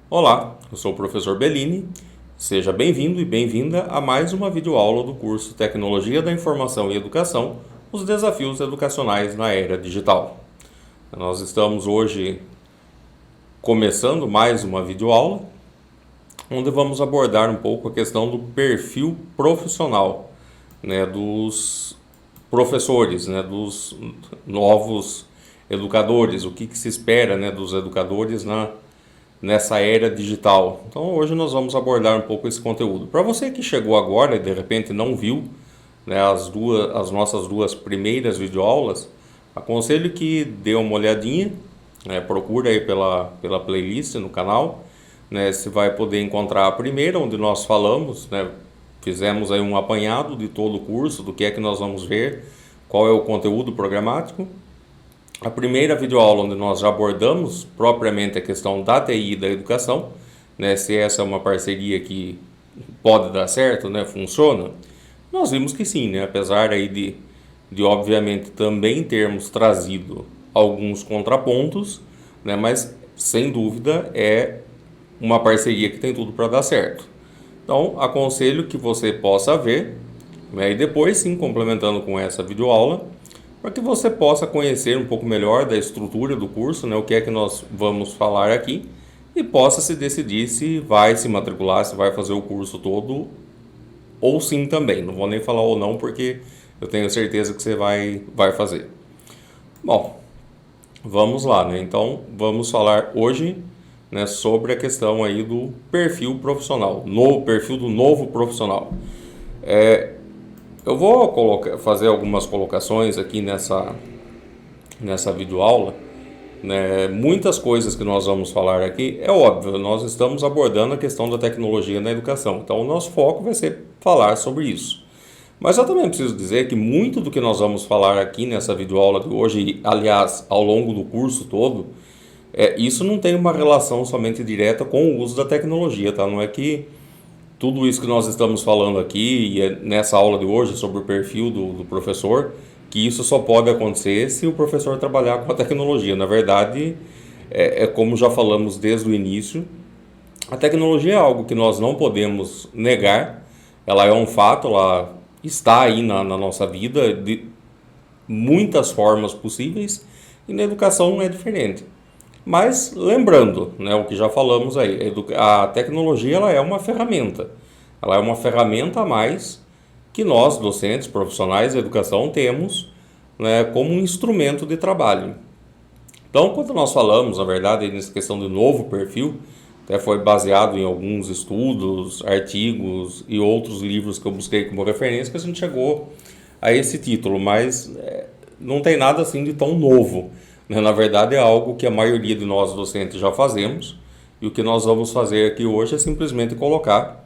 Olá, eu sou o professor Bellini. Seja bem-vindo e bem-vinda a mais uma videoaula do curso Tecnologia da Informação e Educação, os desafios educacionais na era digital. Nós estamos hoje começando mais uma videoaula, onde vamos abordar um pouco a questão do perfil profissional, dos professores, dos novos educadores, o que se espera, dos educadores nessa era digital. Então hoje nós vamos abordar um pouco esse conteúdo. Para você que chegou agora e de repente não viu, as nossas duas primeiras videoaulas, aconselho que dê uma olhadinha, procura aí pela playlist no canal, você vai poder encontrar a primeira, onde nós falamos, fizemos aí um apanhado de todo o curso, do que é que nós vamos ver, qual é o conteúdo programático. A primeira videoaula, onde nós já abordamos propriamente a questão da TI e da educação, se essa é uma parceria que pode dar certo, funciona, nós vimos que sim, apesar aí de obviamente também termos trazido alguns contrapontos, mas sem dúvida é uma parceria que tem tudo para dar certo. Então, aconselho que você possa ver, e depois sim, complementando com essa videoaula, para que você possa conhecer um pouco melhor da estrutura do curso, o que é que nós vamos falar aqui, e possa se decidir se vai se matricular, se vai fazer o curso todo, ou sim também. Não vou nem falar ou não, porque eu tenho certeza que você vai fazer. Bom, vamos lá, Então, vamos falar hoje, sobre a questão aí do perfil profissional, no perfil do novo profissional. Eu vou fazer algumas colocações aqui nessa videoaula. Muitas coisas que nós vamos falar aqui, é óbvio, nós estamos abordando a questão da tecnologia na educação, então o nosso foco vai ser falar sobre isso. Mas eu também preciso dizer que muito do que nós vamos falar aqui nessa videoaula de hoje, e, aliás, ao longo do curso todo, isso não tem uma relação somente direta com o uso da tecnologia, tá? Não é que tudo isso que nós estamos falando aqui, e nessa aula de hoje sobre o perfil do professor, que isso só pode acontecer se o professor trabalhar com a tecnologia. Na verdade, como já falamos desde o início, a tecnologia é algo que nós não podemos negar, ela é um fato, ela está aí na nossa vida de muitas formas possíveis, e na educação não é diferente. Mas lembrando, o que já falamos aí, a tecnologia ela é uma ferramenta. Ela é uma ferramenta a mais que nós, docentes, profissionais de educação, temos, como um instrumento de trabalho. Então, quando nós falamos, na verdade, nessa questão de novo perfil, até foi baseado em alguns estudos, artigos e outros livros que eu busquei como referência, que a gente chegou a esse título, mas não tem nada assim de tão novo. Na verdade, é algo que a maioria de nós docentes já fazemos, e o que nós vamos fazer aqui hoje é simplesmente colocar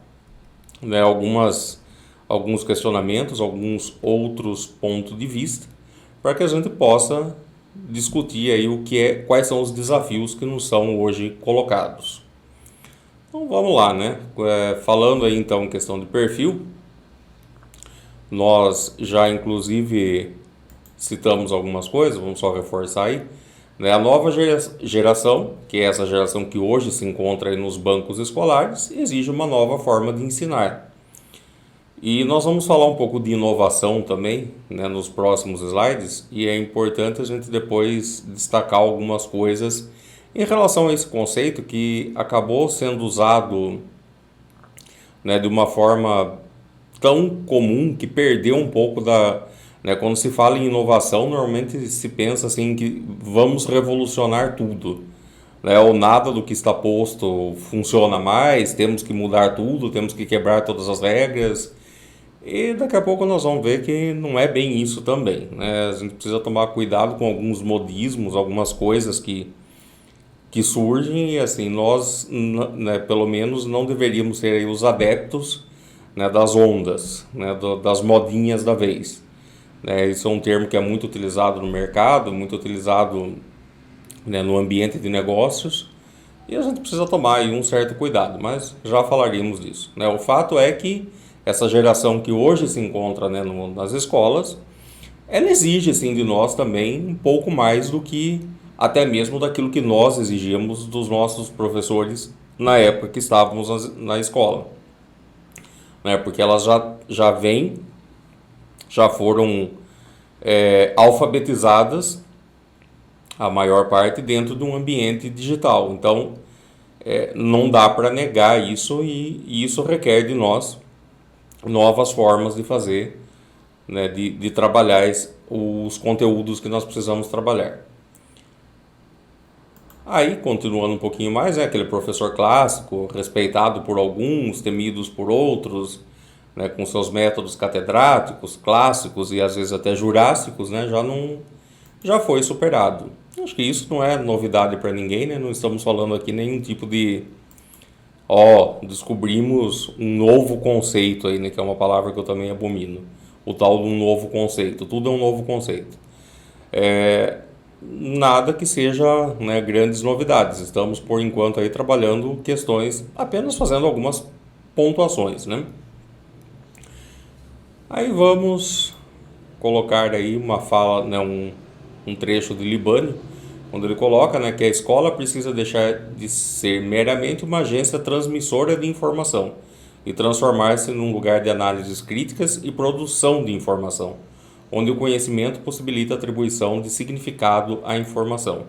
alguns questionamentos, alguns outros pontos de vista, para que a gente possa discutir aí quais são os desafios que nos são hoje colocados. Então vamos lá, falando aí então em questão de perfil, nós já inclusive citamos algumas coisas, vamos só reforçar aí. A nova geração, que é essa geração que hoje se encontra aí nos bancos escolares, exige uma nova forma de ensinar. E nós vamos falar um pouco de inovação também, nos próximos slides, e é importante a gente depois destacar algumas coisas em relação a esse conceito que acabou sendo usado de uma forma tão comum que perdeu um pouco quando se fala em inovação, normalmente se pensa assim que vamos revolucionar tudo, ou nada do que está posto funciona mais, temos que mudar tudo, temos que quebrar todas as regras, e daqui a pouco nós vamos ver que não é bem isso também, A gente precisa tomar cuidado com alguns modismos, algumas coisas que surgem, e assim, nós, pelo menos, não deveríamos ser aí os adeptos, das ondas, das modinhas da vez. Isso é um termo que é muito utilizado no mercado, muito utilizado no ambiente de negócios, e a gente precisa tomar aí um certo cuidado, mas já falaríamos disso. O fato é que essa geração que hoje se encontra nas escolas, ela exige sim, de nós também um pouco mais do que até mesmo daquilo que nós exigíamos dos nossos professores na época que estávamos na escola, né? Porque elas já foram alfabetizadas, a maior parte, dentro de um ambiente digital. Então, não dá para negar isso, e isso requer de nós novas formas de fazer, né, de trabalhar os conteúdos que nós precisamos trabalhar. Aí, continuando um pouquinho mais, aquele professor clássico, respeitado por alguns, temidos por outros, né, com seus métodos catedráticos, clássicos e às vezes até jurássicos, né, já foi superado. Acho que isso não é novidade para ninguém, né? Não estamos falando aqui nenhum tipo de descobrimos um novo conceito aí, né, que é uma palavra que eu também abomino. O tal de um novo conceito. Tudo é um novo conceito. Nada que seja, né, grandes novidades. Estamos, por enquanto, aí trabalhando questões, apenas fazendo algumas pontuações, né? Aí vamos colocar aí uma fala, né, um trecho de Libânio, onde ele coloca, né, que a escola precisa deixar de ser meramente uma agência transmissora de informação e transformar-se num lugar de análises críticas e produção de informação, onde o conhecimento possibilita a atribuição de significado à informação.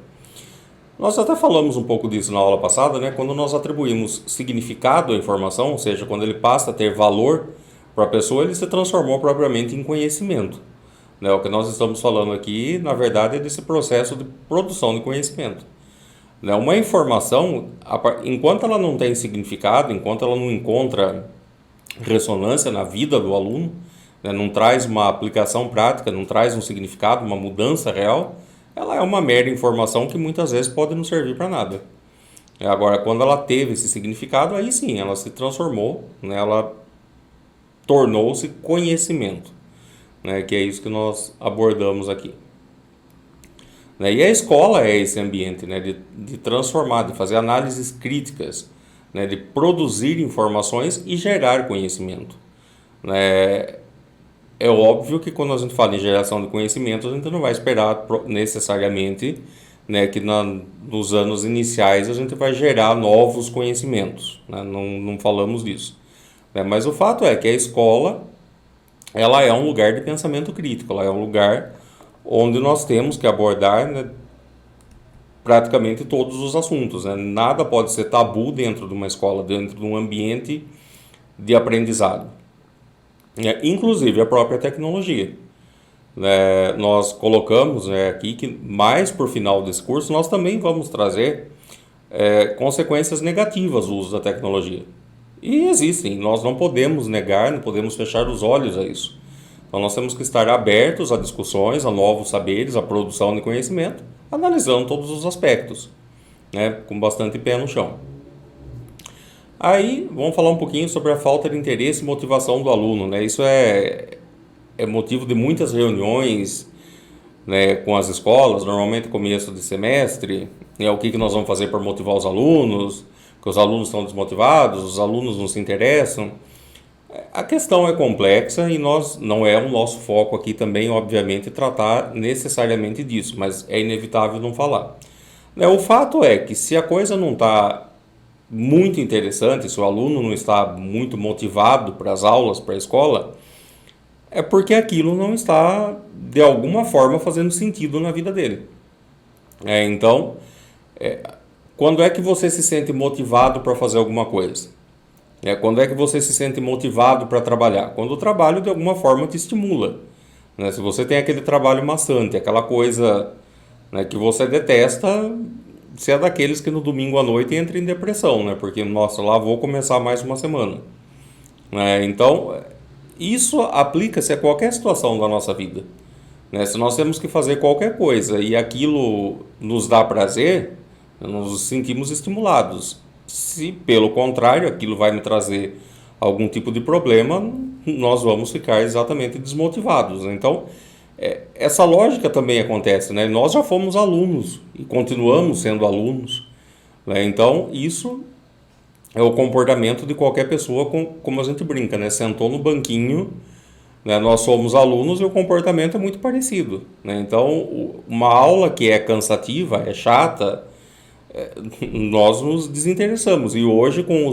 Nós até falamos um pouco disso na aula passada, né? Quando nós atribuímos significado à informação, ou seja, quando ele passa a ter valor para a pessoa, ele se transformou propriamente em conhecimento, né? O que nós estamos falando aqui, na verdade, é desse processo de produção de conhecimento, né? Uma informação, enquanto ela não tem significado, enquanto ela não encontra ressonância na vida do aluno, né, não traz uma aplicação prática, não traz um significado, uma mudança real, ela é uma mera informação que muitas vezes pode não servir para nada. Agora, quando ela teve esse significado, aí sim, ela se transformou, né, ela tornou-se conhecimento, né, que é isso que nós abordamos aqui. Né, e a escola é esse ambiente, né, de transformar, de fazer análises críticas, né, de produzir informações e gerar conhecimento. Né. É óbvio que quando a gente fala em geração de conhecimento, a gente não vai esperar necessariamente, né, que nos anos iniciais a gente vai gerar novos conhecimentos, né? Não falamos disso, né? Mas o fato é que a escola, ela é um lugar de pensamento crítico, ela é um lugar onde nós temos que abordar, né, praticamente todos os assuntos, né? Nada pode ser tabu dentro de uma escola, dentro de um ambiente de aprendizado. Inclusive a própria tecnologia. Nós colocamos, aqui que mais por final desse curso nós também vamos trazer consequências negativas do uso da tecnologia. E existem, nós não podemos negar, não podemos fechar os olhos a isso. Então nós temos que estar abertos a discussões, a novos saberes, a produção de conhecimento, analisando todos os aspectos, né, com bastante pé no chão. Aí, vamos falar um pouquinho sobre a falta de interesse e motivação do aluno, né? Isso é motivo de muitas reuniões, né, com as escolas, normalmente começo de semestre, né, o que nós vamos fazer para motivar os alunos, que os alunos estão desmotivados, os alunos não se interessam. A questão é complexa e não é o nosso foco aqui também, obviamente, tratar necessariamente disso, mas é inevitável não falar. O fato é que se a coisa não está muito interessante, se o aluno não está muito motivado para as aulas, para a escola, é porque aquilo não está, de alguma forma, fazendo sentido na vida dele. Então, quando é que você se sente motivado para fazer alguma coisa? Quando é que você se sente motivado para trabalhar? Quando o trabalho, de alguma forma, te estimula, né? Se você tem aquele trabalho maçante, aquela coisa, né, que você detesta, você é daqueles que no domingo à noite entra em depressão, né? Porque, nossa, lá vou começar mais uma semana. Então, isso aplica-se a qualquer situação da nossa vida, né? Se nós temos que fazer qualquer coisa e aquilo nos dá prazer, nos sentimos estimulados. Se, pelo contrário, aquilo vai me trazer algum tipo de problema, nós vamos ficar exatamente desmotivados. Então, essa lógica também acontece, né? Nós já fomos alunos e continuamos sendo alunos, né? Então, isso é o comportamento de qualquer pessoa, como a gente brinca, né? Sentou no banquinho, né? Nós somos alunos e o comportamento é muito parecido, né? Então, uma aula que é cansativa, é chata, nós nos desinteressamos. E hoje, com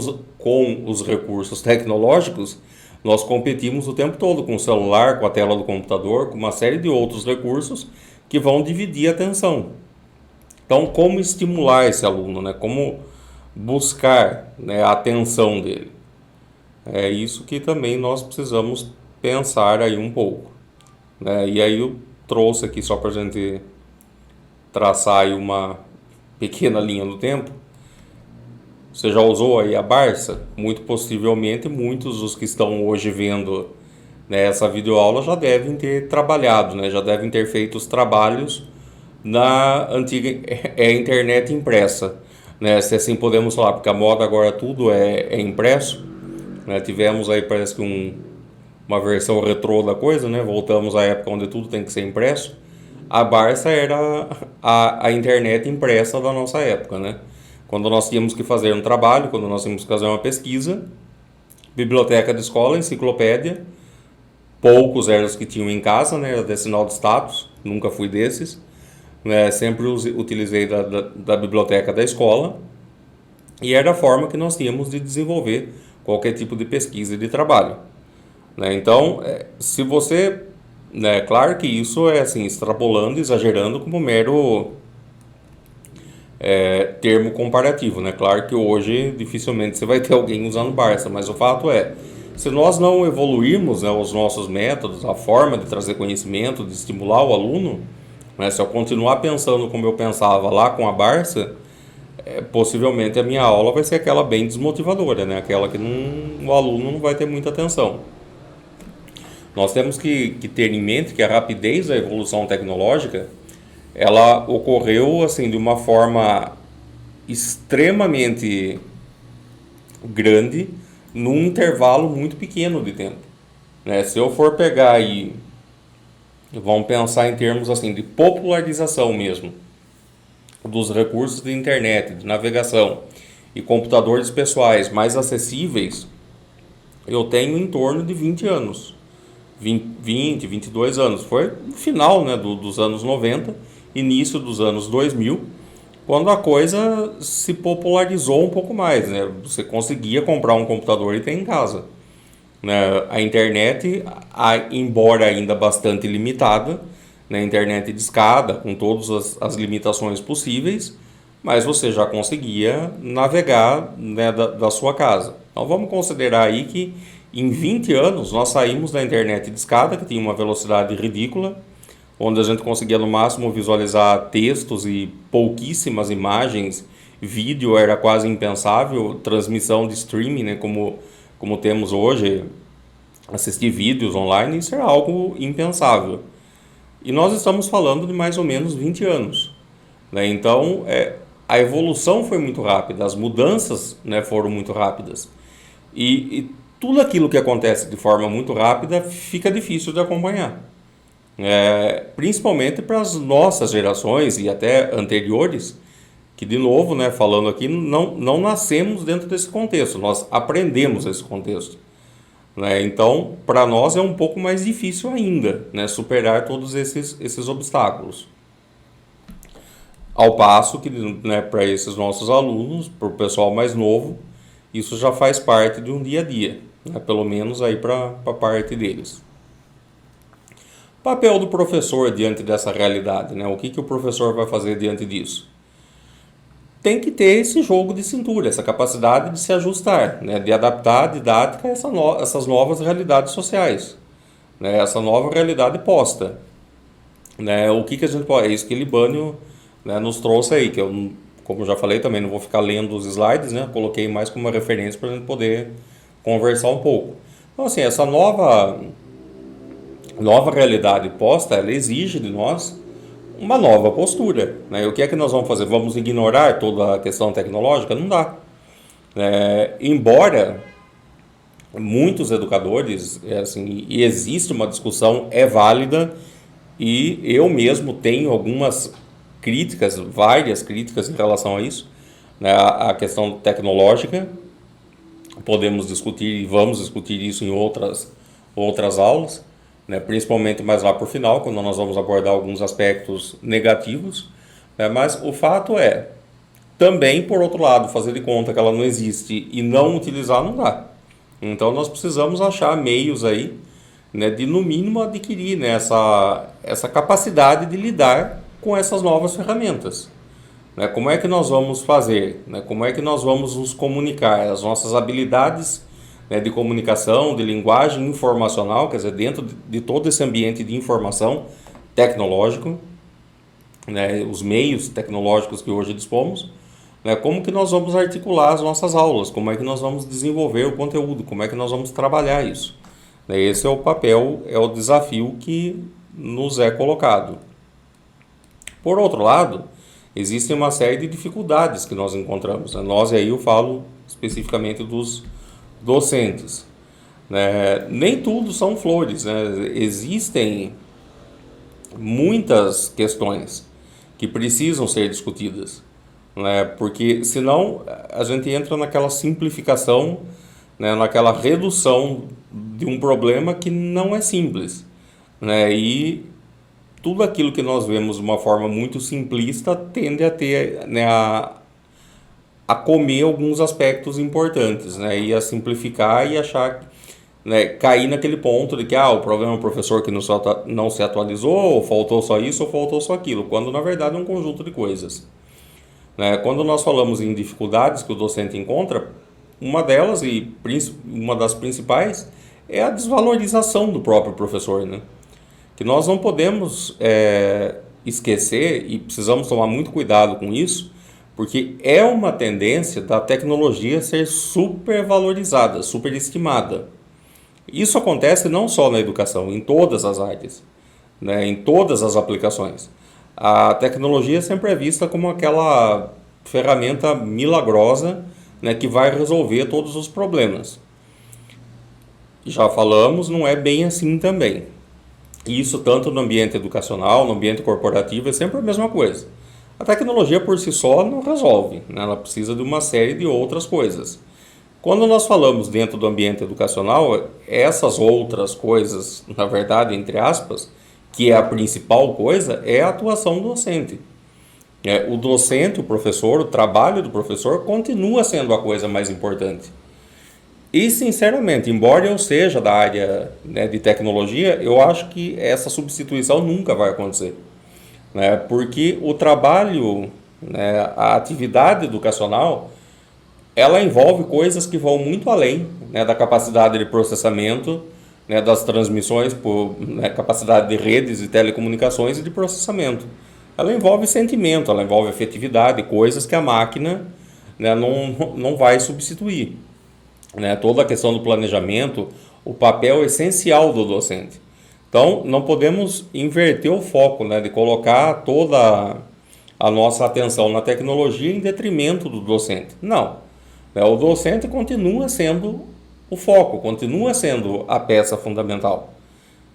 os recursos tecnológicos, nós competimos o tempo todo com o celular, com a tela do computador, com uma série de outros recursos que vão dividir a atenção. Então, como estimular esse aluno, né? Como buscar, né, a atenção dele? É isso que também nós precisamos pensar aí um pouco, né? E aí eu trouxe aqui só para a gente traçar aí uma pequena linha do tempo. Você já usou aí a Barça? Muito possivelmente muitos dos que estão hoje vendo, né, essa videoaula já devem ter trabalhado, né? Já devem ter feito os trabalhos na antiga internet impressa, né? Se assim podemos falar, porque a moda agora tudo é impresso, né? Tivemos aí parece que uma versão retrô da coisa, né? Voltamos à época onde tudo tem que ser impresso. A Barça era a internet impressa da nossa época, né? Quando nós tínhamos que fazer um trabalho, quando nós tínhamos que fazer uma pesquisa, biblioteca de escola, enciclopédia, poucos eram os que tinham em casa, né? Era de sinal de status, nunca fui desses, né? Sempre utilizei da biblioteca da escola, e era a forma que nós tínhamos de desenvolver qualquer tipo de pesquisa e de trabalho, né? Então, se você, né, claro que isso é assim, extrapolando, exagerando como mero termo comparativo, né? Claro que hoje dificilmente você vai ter alguém usando Barça, mas o fato é, se nós não evoluirmos, né, os nossos métodos, a forma de trazer conhecimento, de estimular o aluno, né, se eu continuar pensando como eu pensava lá com a Barça, possivelmente a minha aula vai ser aquela bem desmotivadora, né? Aquela que o aluno não vai ter muita atenção. Nós temos que ter em mente que a rapidez da evolução tecnológica, ela ocorreu assim de uma forma extremamente grande num intervalo muito pequeno de tempo, né? Se eu for pegar aí, vamos pensar em termos assim de popularização mesmo dos recursos de internet, de navegação e computadores pessoais mais acessíveis, eu tenho em torno de 20 anos. 22 anos. Foi no final, né, dos anos 90, início dos anos 2000, quando a coisa se popularizou um pouco mais, né? Você conseguia comprar um computador e ter em casa, né? A internet, embora ainda bastante limitada, né, internet de escada, com todas as limitações possíveis, mas você já conseguia navegar, né, da sua casa. Então vamos considerar aí que em 20 anos nós saímos da internet de escada, que tinha uma velocidade ridícula, onde a gente conseguia no máximo visualizar textos e pouquíssimas imagens, vídeo era quase impensável, transmissão de streaming, né, como temos hoje, assistir vídeos online, isso era algo impensável. E nós estamos falando de mais ou menos 20 anos, né? Então, a evolução foi muito rápida, as mudanças, né, foram muito rápidas. E tudo aquilo que acontece de forma muito rápida fica difícil de acompanhar. Principalmente para as nossas gerações e até anteriores, que de novo, né, falando aqui, não nascemos dentro desse contexto, nós aprendemos esse contexto, né? Então, para nós é um pouco mais difícil ainda, né, superar todos esses obstáculos. Ao passo que, né, para esses nossos alunos, para o pessoal mais novo, isso já faz parte de um dia a dia, né, pelo menos aí para a parte deles. Papel do professor diante dessa realidade, né? O que o professor vai fazer diante disso? Tem que ter esse jogo de cintura, essa capacidade de se ajustar, né? De adaptar a didática a essas novas realidades sociais, né? Essa nova realidade posta, né? O que a gente pode... É isso que Libânio, né, nos trouxe aí, que eu, como eu já falei também, não vou ficar lendo os slides, né? Coloquei mais como uma referência para a gente poder conversar um pouco. Então, assim, essa nova realidade posta, ela exige de nós uma nova postura, né? O que é que nós vamos fazer? Vamos ignorar toda a questão tecnológica? Não dá. Embora muitos educadores, assim, e existe uma discussão, é válida, e eu mesmo tenho algumas críticas, várias críticas em relação a isso, né? A questão tecnológica, podemos discutir e vamos discutir isso em outras aulas, né, principalmente mais lá por final, quando nós vamos abordar alguns aspectos negativos, né, mas o fato é, também, por outro lado, fazer de conta que ela não existe e não utilizar não dá. Então nós precisamos achar meios aí, né, de no mínimo adquirir, né, essa capacidade de lidar com essas novas ferramentas. Né? Como é que nós vamos fazer? Né? Como é que nós vamos nos comunicar? As nossas habilidades, né, de comunicação, de linguagem informacional, quer dizer, dentro de todo esse ambiente de informação tecnológico, né, os meios tecnológicos que hoje dispomos, né, como que nós vamos articular as nossas aulas, como é que nós vamos desenvolver o conteúdo, como é que nós vamos trabalhar isso. Né? Esse é o papel, é o desafio que nos é colocado. Por outro lado, existem uma série de dificuldades que nós encontramos. Né? Nós, e aí eu falo especificamente dos docentes. Né? Nem tudo são flores, né? Existem muitas questões que precisam ser discutidas, né? Porque senão a gente entra naquela simplificação, né? Naquela redução de um problema que não é simples, né? E tudo aquilo que nós vemos de uma forma muito simplista tende a ter, né, a comer alguns aspectos importantes, né, e a simplificar e achar, né, cair naquele ponto de que o problema é o professor que não se atualizou, ou faltou só isso, ou faltou só aquilo, quando na verdade é um conjunto de coisas. Né? Quando nós falamos em dificuldades que o docente encontra, uma delas, e uma das principais, é a desvalorização do próprio professor, né? Que nós não podemos esquecer, e precisamos tomar muito cuidado com isso, porque é uma tendência da tecnologia ser supervalorizada, superestimada. Isso acontece não só na educação, em todas as áreas, né, em todas as aplicações. A tecnologia sempre é vista como aquela ferramenta milagrosa, né, que vai resolver todos os problemas. Já falamos, não é bem assim também. E isso tanto no ambiente educacional, no ambiente corporativo, é sempre a mesma coisa. A tecnologia por si só não resolve, né? Ela precisa de uma série de outras coisas. Quando nós falamos dentro do ambiente educacional, essas outras coisas, na verdade, entre aspas, que é a principal coisa, é a atuação do docente. O docente, o professor, o trabalho do professor continua sendo a coisa mais importante. E, sinceramente, embora eu seja da área, né, de tecnologia, eu acho que essa substituição nunca vai acontecer. Né? Porque o trabalho, né, a atividade educacional, ela envolve coisas que vão muito além, né, da capacidade de processamento, né, das transmissões, né, capacidade de redes e telecomunicações e de processamento. Ela envolve sentimento, ela envolve afetividade, coisas que a máquina, né, não vai substituir. Né, toda a questão do planejamento, o papel essencial do docente. Então, não podemos inverter o foco, né, de colocar toda a nossa atenção na tecnologia em detrimento do docente. Não. O docente continua sendo o foco, continua sendo a peça fundamental.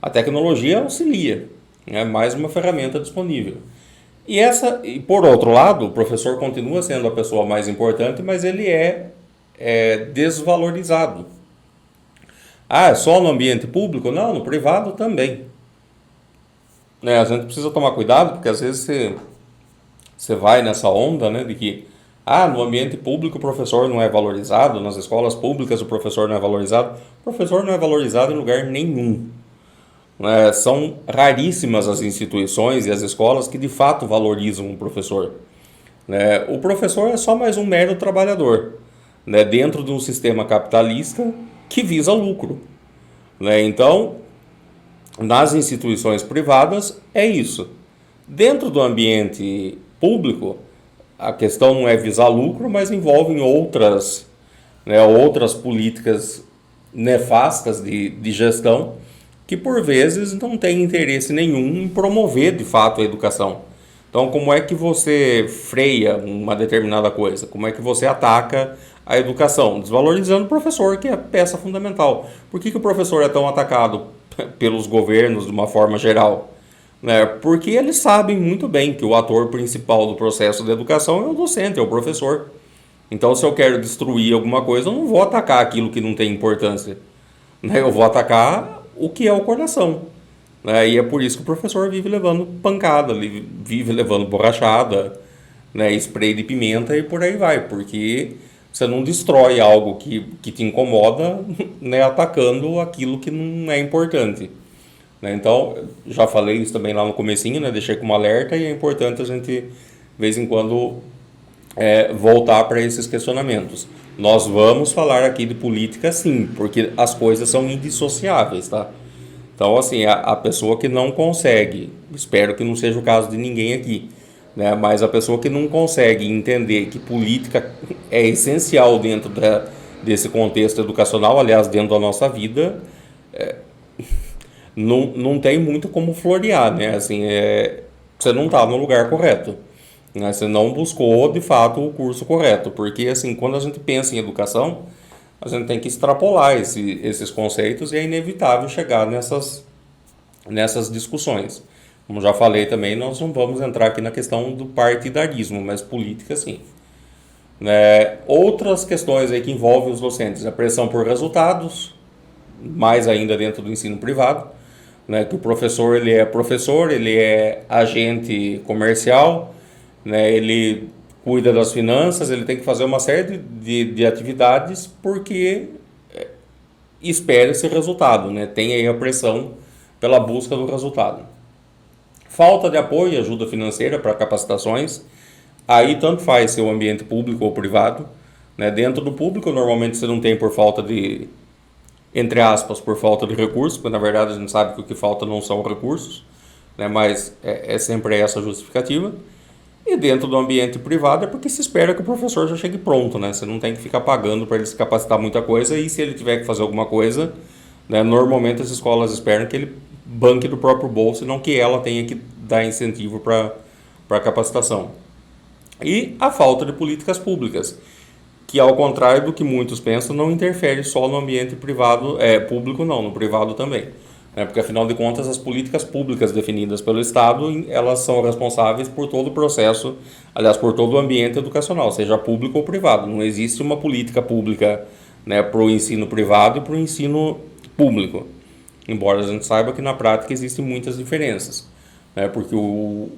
A tecnologia auxilia, é mais uma ferramenta disponível. E por outro lado, o professor continua sendo a pessoa mais importante, mas ele é desvalorizado. É só no ambiente público? Não, no privado também. A gente precisa tomar cuidado, porque às vezes você vai nessa onda, né, de que no ambiente público o professor não é valorizado, nas escolas públicas o professor não é valorizado. O professor não é valorizado em lugar nenhum. São raríssimas as instituições e as escolas que de fato valorizam o professor. O professor é só mais um mero trabalhador, né, dentro de um sistema capitalista que visa lucro. Então, nas instituições privadas é isso. Dentro do ambiente público, a questão não é visar lucro, mas envolve outras políticas nefastas de gestão que por vezes não têm interesse nenhum em promover de fato a educação. Então, como é que você freia uma determinada coisa? Como é que você ataca a educação? Desvalorizando o professor, que é a peça fundamental. Por que o professor é tão atacado pelos governos de uma forma geral? Porque eles sabem muito bem que o ator principal do processo de educação é o docente, é o professor. Então, se eu quero destruir alguma coisa, eu não vou atacar aquilo que não tem importância. Eu vou atacar o que é o coração. E é por isso que o professor vive levando pancada, vive levando borrachada, né, spray de pimenta e por aí vai, porque você não destrói algo que te incomoda, né, atacando aquilo que não é importante. Né? Então, já falei isso também lá no comecinho, né, deixei como alerta e é importante a gente, de vez em quando, voltar para esses questionamentos. Nós vamos falar aqui de política sim, porque as coisas são indissociáveis, tá? Então, assim, a pessoa que não consegue, espero que não seja o caso de ninguém aqui, né? Mas a pessoa que não consegue entender que política é essencial dentro desse contexto educacional, aliás, dentro da nossa vida, não tem muito como florear, né? Assim, você não está no lugar correto, né? Você não buscou, de fato, o curso correto, porque, assim, quando a gente pensa em educação, a gente tem que extrapolar esses conceitos e é inevitável chegar nessas discussões. Como já falei também, nós não vamos entrar aqui na questão do partidarismo, mas política sim. Né? Outras questões aí que envolvem os docentes, a pressão por resultados, mais ainda dentro do ensino privado, né? Que o professor, ele é agente comercial, né? Ele cuida das finanças, ele tem que fazer uma série de atividades porque espera esse resultado, né? Tem aí a pressão pela busca do resultado. Falta de apoio e ajuda financeira para capacitações, aí tanto faz ser o ambiente público ou privado, né? Dentro do público, normalmente você não tem por falta de, entre aspas, por falta de recursos, porque na verdade a gente sabe que o que falta não são recursos, né? Mas é sempre essa a justificativa. E dentro do ambiente privado é porque se espera que o professor já chegue pronto, né? Você não tem que ficar pagando para ele se capacitar muita coisa e se ele tiver que fazer alguma coisa, né? Normalmente as escolas esperam que ele banque do próprio bolso e não que ela tenha que dar incentivo para capacitação. E a falta de políticas públicas, que ao contrário do que muitos pensam, não interfere só no ambiente privado, público não, no privado também. Porque afinal de contas as políticas públicas definidas pelo Estado, elas são responsáveis por todo o processo, aliás, por todo o ambiente educacional, seja público ou privado. Não existe uma política pública, né, para o ensino privado e para o ensino público. Embora a gente saiba que na prática existem muitas diferenças, né, porque o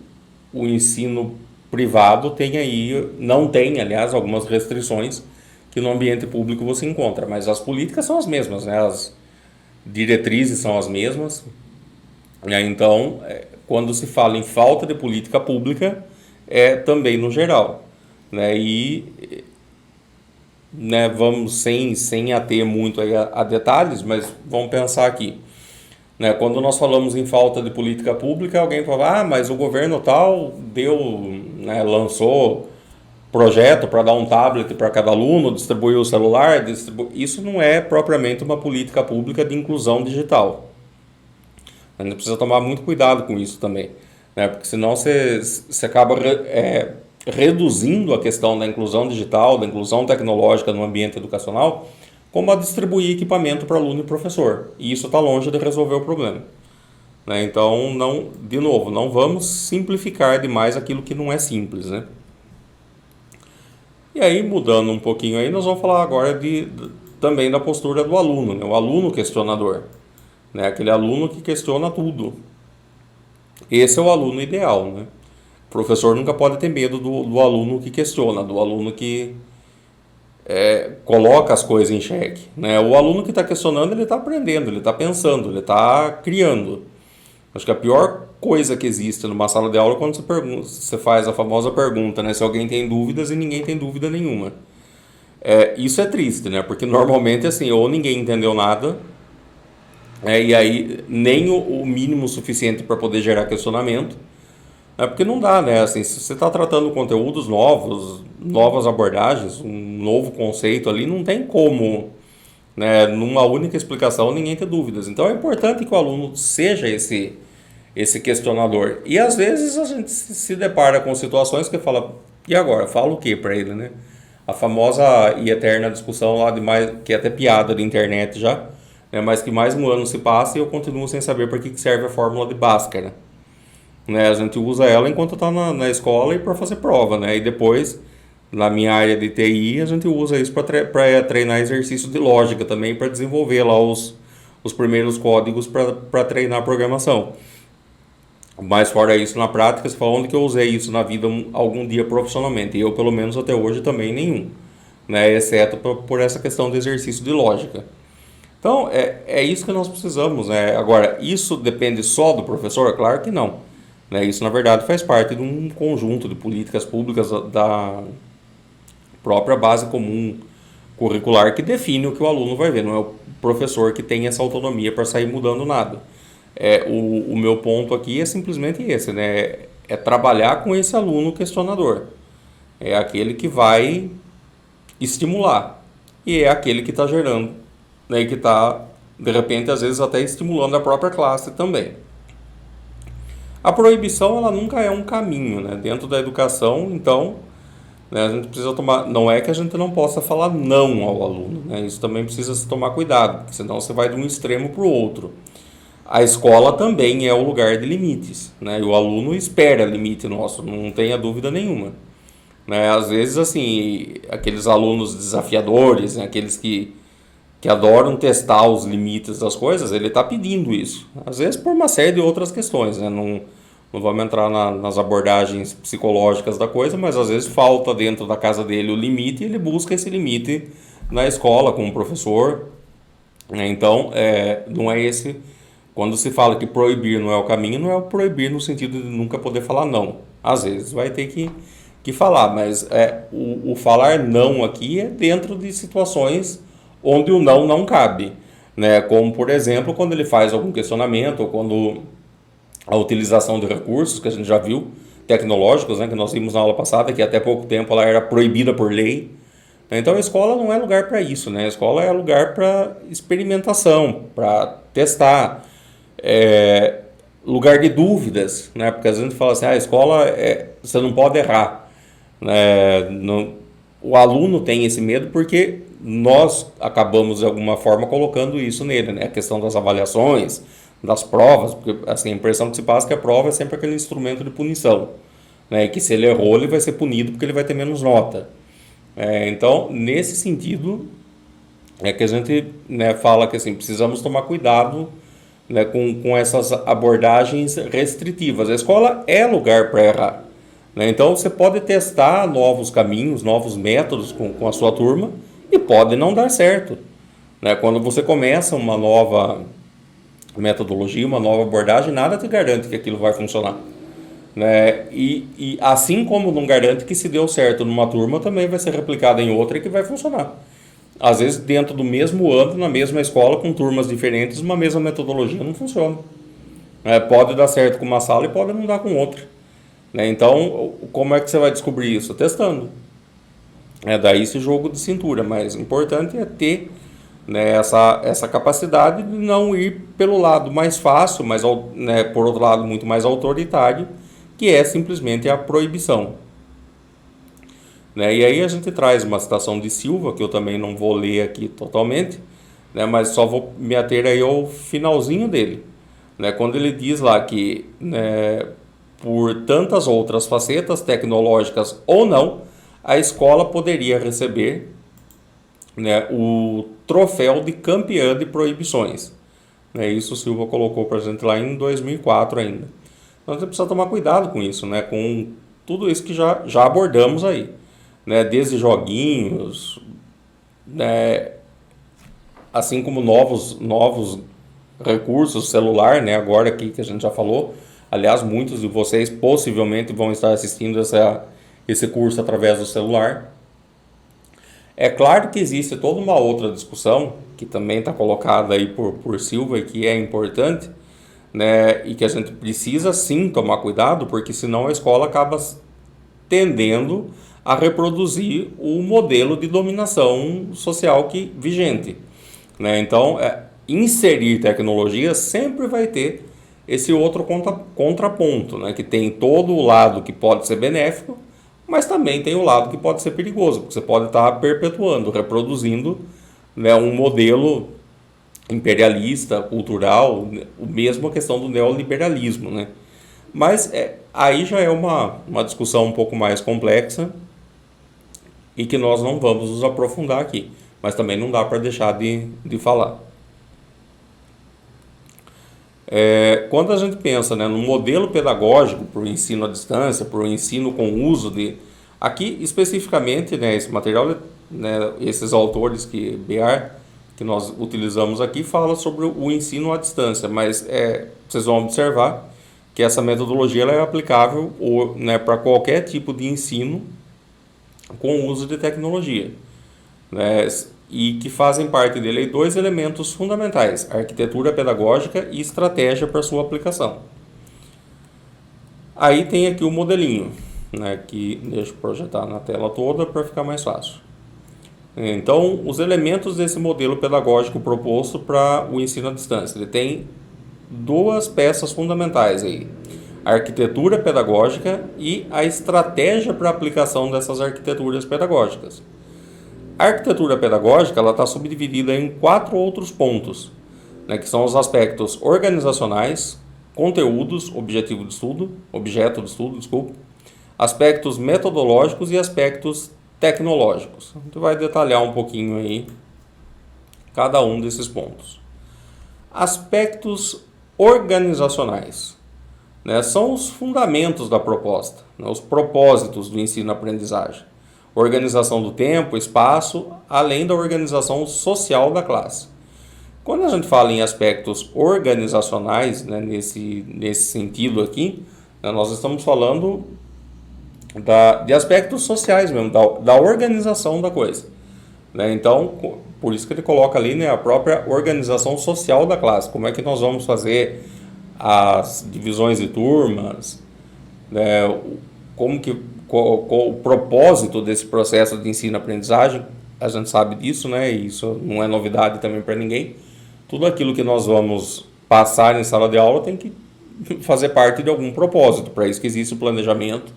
ensino privado tem aí, não tem, aliás, algumas restrições que no ambiente público você encontra, mas as políticas são as mesmas, né? As diretrizes são as mesmas, né? Então, quando se fala em falta de política pública, é também no geral, né? E, né, vamos sem ater muito aí a detalhes, mas vamos pensar aqui, né? Quando nós falamos em falta de política pública, alguém fala, mas o governo tal né, lançou projeto para dar um tablet para cada aluno, distribuir o celular, isso não é propriamente uma política pública de inclusão digital. A gente precisa tomar muito cuidado com isso também, né? Porque senão você acaba reduzindo a questão da inclusão digital, da inclusão tecnológica no ambiente educacional, como a distribuir equipamento para aluno e professor. E isso está longe de resolver o problema, né? Então, de novo, não vamos simplificar demais aquilo que não é simples, né? E aí, mudando um pouquinho aí, nós vamos falar agora também da postura do aluno, né? O aluno questionador, né? Aquele aluno que questiona tudo. Esse é o aluno ideal, né? O professor nunca pode ter medo do aluno que questiona, do aluno que coloca as coisas em xeque, né? O aluno que está questionando, ele está aprendendo, ele está pensando, ele está criando. Acho que a pior coisa que existe numa sala de aula é quando você faz a famosa pergunta, né? Se alguém tem dúvidas e ninguém tem dúvida nenhuma. Isso é triste, né? Porque normalmente, assim, ou ninguém entendeu nada, e aí nem o mínimo suficiente para poder gerar questionamento, porque não dá, né? Assim, se você está tratando conteúdos novos, novas abordagens, um novo conceito ali, não tem como, né, numa única explicação, ninguém ter dúvidas. Então é importante que o aluno seja esse questionador. E às vezes a gente se depara com situações que fala, e agora? Fala o que para ele, né? A famosa e eterna discussão lá de mais, que é até piada da internet já, né? Mas que mais um ano se passa e eu continuo sem saber para que serve a fórmula de Bhaskara, né? A gente usa ela enquanto está na escola e para fazer prova, né? E depois, na minha área de TI, a gente usa isso para treinar exercício de lógica também, para desenvolver lá os primeiros códigos para treinar a programação. Mas fora isso, na prática, você fala onde que eu usei isso na vida algum dia profissionalmente. E eu, pelo menos até hoje, também nenhum, né? Exceto por essa questão do exercício de lógica. Então, é isso que nós precisamos, né? Agora, isso depende só do professor? Claro que não. Né? Isso, na verdade, faz parte de um conjunto de políticas públicas da própria base comum curricular que define o que o aluno vai ver. Não é o professor que tem essa autonomia para sair mudando nada. O meu ponto aqui é simplesmente esse, né? É trabalhar com esse aluno questionador. É aquele que vai estimular. E é aquele que está gerando, né? E que está, de repente, às vezes até estimulando a própria classe também. A proibição, ela nunca é um caminho, né? Dentro da educação, então, né, a gente precisa tomar. Não é que a gente não possa falar não ao aluno, né? Isso também precisa se tomar cuidado, porque senão você vai de um extremo para o outro. A escola também é o lugar de limites, né? E o aluno espera limite nosso, não tenha dúvida nenhuma. Né? Às vezes, assim, aqueles alunos desafiadores, né? Aqueles que adoram testar os limites das coisas, ele está pedindo isso. Às vezes por uma série de outras questões, né? Não vamos entrar nas abordagens psicológicas da coisa, mas às vezes falta dentro da casa dele o limite e ele busca esse limite na escola com o professor. Né? Então, não é esse. Quando se fala que proibir não é o caminho, não é o proibir no sentido de nunca poder falar não. Às vezes vai ter que falar, mas o falar não aqui é dentro de situações onde o não cabe. Né? Como, por exemplo, quando ele faz algum questionamento, ou quando a utilização de recursos, que a gente já viu, tecnológicos, né? Que nós vimos na aula passada, que até pouco tempo ela era proibida por lei. Então a escola não é lugar para isso, né? A escola é lugar para experimentação, para testar, lugar de dúvidas, né? Porque às vezes a gente fala assim, a escola você não pode errar, né? O aluno tem esse medo porque nós acabamos de alguma forma colocando isso nele, né? A questão das avaliações, das provas, porque assim, a impressão que se passa é que a prova é sempre aquele instrumento de punição, né? E que se ele errou, ele vai ser punido porque ele vai ter menos nota. Então, nesse sentido, é que a gente, né, fala que assim, precisamos tomar cuidado, né, com essas abordagens restritivas. A escola é lugar para errar. Né? Então, você pode testar novos caminhos, novos métodos com a sua turma e pode não dar certo. Né? Quando você começa uma nova metodologia, uma nova abordagem, nada te garante que aquilo vai funcionar. Né? E assim como não garante que se deu certo numa turma, também vai ser replicado em outra e que vai funcionar. Às vezes, dentro do mesmo ano, na mesma escola, com turmas diferentes, uma mesma metodologia não funciona. Pode dar certo com uma sala e pode não dar com outra. Né? Então, como é que você vai descobrir isso? Testando. Daí esse jogo de cintura, mas o importante é ter, né, essa capacidade de não ir pelo lado mais fácil, mas, né, por outro lado muito mais autoritário, que é simplesmente a proibição. Né? E aí a gente traz uma citação de Silva, que eu também não vou ler aqui totalmente, né, mas só vou me ater aí ao finalzinho dele. Né, quando ele diz lá que, né, por tantas outras facetas tecnológicas ou não, a escola poderia receber, né, o troféu de campeã de proibições. Né, isso o Silva colocou para a gente lá em 2004 ainda. Então você precisa tomar cuidado com isso, né, com tudo isso que já abordamos aí. Né, desde joguinhos, né, assim como novos recursos, celular, né, agora aqui que a gente já falou. Aliás, muitos de vocês possivelmente vão estar assistindo esse curso através do celular. É claro que existe toda uma outra discussão, que também está colocada aí por Silva e que é importante, né, e que a gente precisa sim tomar cuidado, porque senão a escola acaba tendendo a reproduzir o modelo de dominação social vigente. Né? Então, inserir tecnologia sempre vai ter esse outro contraponto, né? Que tem todo o lado que pode ser benéfico, mas também tem o lado que pode ser perigoso, porque você pode estar perpetuando, reproduzindo, né, um modelo imperialista, cultural, mesmo a questão do neoliberalismo. Né? Mas aí já é uma discussão um pouco mais complexa e que nós não vamos nos aprofundar aqui, mas também não dá para deixar de falar. Quando a gente pensa, né, no modelo pedagógico para o ensino à distância, para o ensino com uso de... Aqui, especificamente, né, esse material, né, esses autores que nós utilizamos aqui, fala sobre o ensino à distância, mas vocês vão observar que essa metodologia ela é aplicável né, para qualquer tipo de ensino com o uso de tecnologia, né, e que fazem parte dele dois elementos fundamentais: arquitetura pedagógica e estratégia para sua aplicação. Aí tem aqui o modelinho, né, que deixa eu projetar na tela toda para ficar mais fácil. Então, os elementos desse modelo pedagógico proposto para o ensino à distância, ele tem duas peças fundamentais aí: a arquitetura pedagógica e a estratégia para a aplicação dessas arquiteturas pedagógicas. A arquitetura pedagógica ela está subdividida em 4 outros pontos, né, que são os aspectos organizacionais, conteúdos, objeto de estudo, aspectos metodológicos e aspectos tecnológicos. A gente vai detalhar um pouquinho aí cada um desses pontos. Aspectos organizacionais, né, são os fundamentos da proposta, né, os propósitos do ensino-aprendizagem. Organização do tempo, espaço, além da organização social da classe. Quando a gente fala em aspectos organizacionais, né, nesse sentido aqui, né, nós estamos falando de aspectos sociais mesmo, da organização da coisa, né? Então, por isso que ele coloca ali, né, a própria organização social da classe. Como é que nós vamos fazer as divisões de turmas, né, qual o propósito desse processo de ensino-aprendizagem. A gente sabe disso, né? E isso não é novidade também para ninguém. Tudo aquilo que nós vamos passar em sala de aula tem que fazer parte de algum propósito. Para isso que existe o planejamento,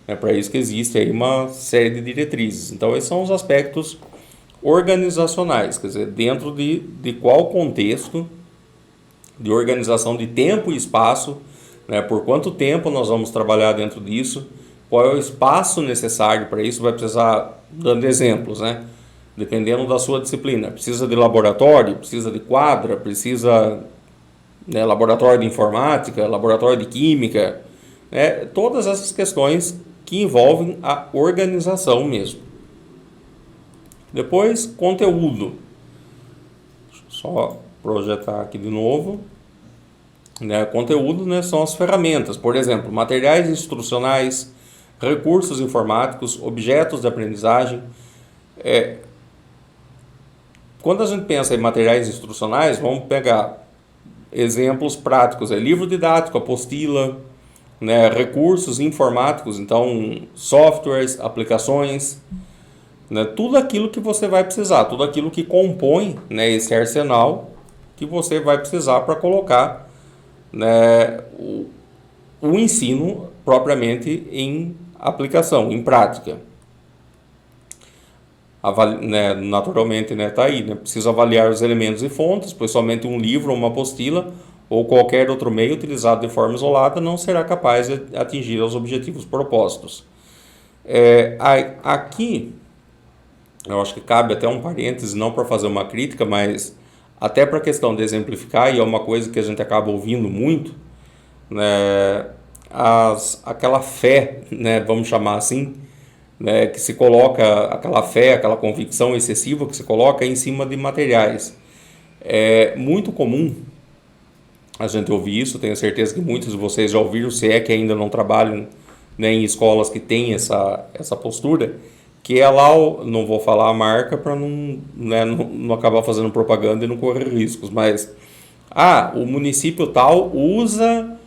né? Para isso que existe aí uma série de diretrizes. Então, esses são os aspectos organizacionais, quer dizer, dentro de qual contexto de organização de tempo e espaço, né? Por quanto tempo nós vamos trabalhar dentro disso, qual é o espaço necessário para isso. Vai precisar, dando exemplos, né? Dependendo da sua disciplina, precisa de laboratório, precisa de quadra, precisa, né, laboratório de informática, laboratório de química, né? Todas essas questões que envolvem a organização mesmo. Depois, conteúdo. Deixa eu só projetar aqui de novo. Né? Conteúdo, né, são as ferramentas, por exemplo, materiais instrucionais, recursos informáticos, objetos de aprendizagem. Quando a gente pensa em materiais instrucionais, vamos pegar exemplos práticos: livro didático, apostila, né, recursos informáticos, então softwares, aplicações, né, tudo aquilo que você vai precisar, tudo aquilo que compõe, né, esse arsenal que você vai precisar para colocar, né, o ensino propriamente em aplicação, em prática. Naturalmente, né, tá aí, né, precisa avaliar os elementos e fontes, pois somente um livro ou uma apostila ou qualquer outro meio utilizado de forma isolada não será capaz de atingir os objetivos propostos. Aqui, eu acho que cabe até um parêntese, não para fazer uma crítica, mas até para a questão de exemplificar, e é uma coisa que a gente acaba ouvindo muito, né, aquela fé, né, vamos chamar assim, né, que se coloca, aquela fé, aquela convicção excessiva que se coloca em cima de materiais. É muito comum a gente ouvir isso, tenho certeza que muitos de vocês já ouviram, se é que ainda não trabalham, né, em escolas que têm essa postura, que é lá, não vou falar a marca para não acabar fazendo propaganda e não correr riscos, mas o município tal usa,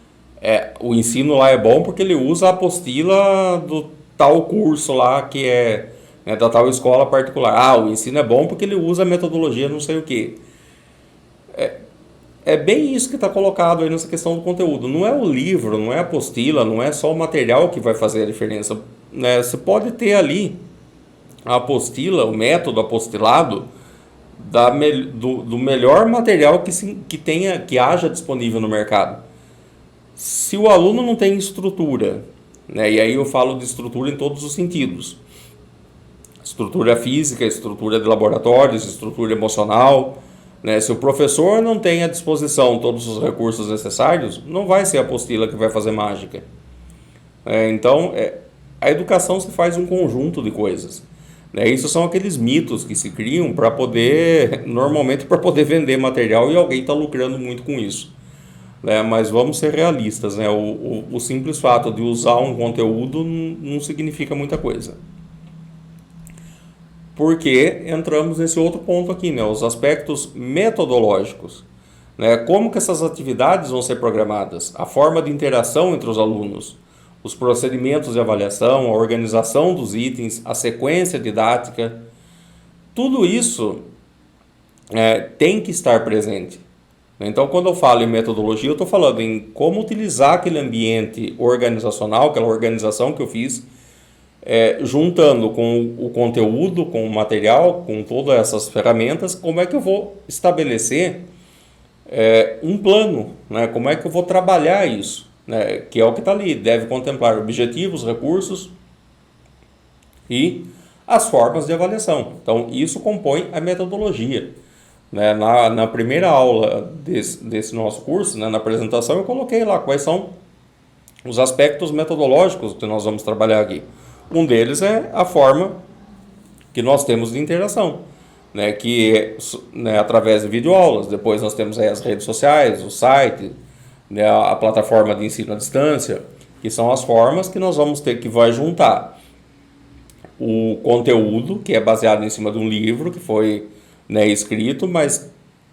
o ensino lá é bom porque ele usa a apostila do tal curso lá que é, né, da tal escola particular. O ensino é bom porque ele usa a metodologia não sei o que. É bem isso que está colocado aí nessa questão do conteúdo. Não é o livro, não é a apostila, não é só o material que vai fazer a diferença, né? Você pode ter ali a apostila, o método apostilado do melhor material que haja disponível no mercado. Se o aluno não tem estrutura, né, e aí eu falo de estrutura em todos os sentidos: estrutura física, estrutura de laboratórios, estrutura emocional, né? Se o professor não tem à disposição todos os recursos necessários, não vai ser a apostila que vai fazer mágica. Então, a educação se faz um conjunto de coisas. Né? Isso são aqueles mitos que se criam para poder, normalmente para poder vender material e alguém está lucrando muito com isso. Né? Mas vamos ser realistas, né? O simples fato de usar um conteúdo não significa muita coisa. Porque entramos nesse outro ponto aqui, né? Os aspectos metodológicos. Né? Como que essas atividades vão ser programadas? A forma de interação entre os alunos, os procedimentos de avaliação, a organização dos itens, a sequência didática, tudo isso tem que estar presente. Então, quando eu falo em metodologia, eu estou falando em como utilizar aquele ambiente organizacional, aquela organização que eu fiz, juntando com o conteúdo, com o material, com todas essas ferramentas, como é que eu vou estabelecer um plano, né? Como é que eu vou trabalhar isso, né? Que é o que está ali, deve contemplar objetivos, recursos e as formas de avaliação. Então, isso compõe a metodologia. Né? Na primeira aula desse nosso curso, né, na apresentação, eu coloquei lá quais são os aspectos metodológicos que nós vamos trabalhar aqui. Um deles é a forma que nós temos de interação, né, que é através de videoaulas. Depois nós temos aí as redes sociais, o site, né, a plataforma de ensino à distância, que são as formas que nós vamos ter que vai juntar o conteúdo, que é baseado em cima de um livro que foi, né, escrito, mas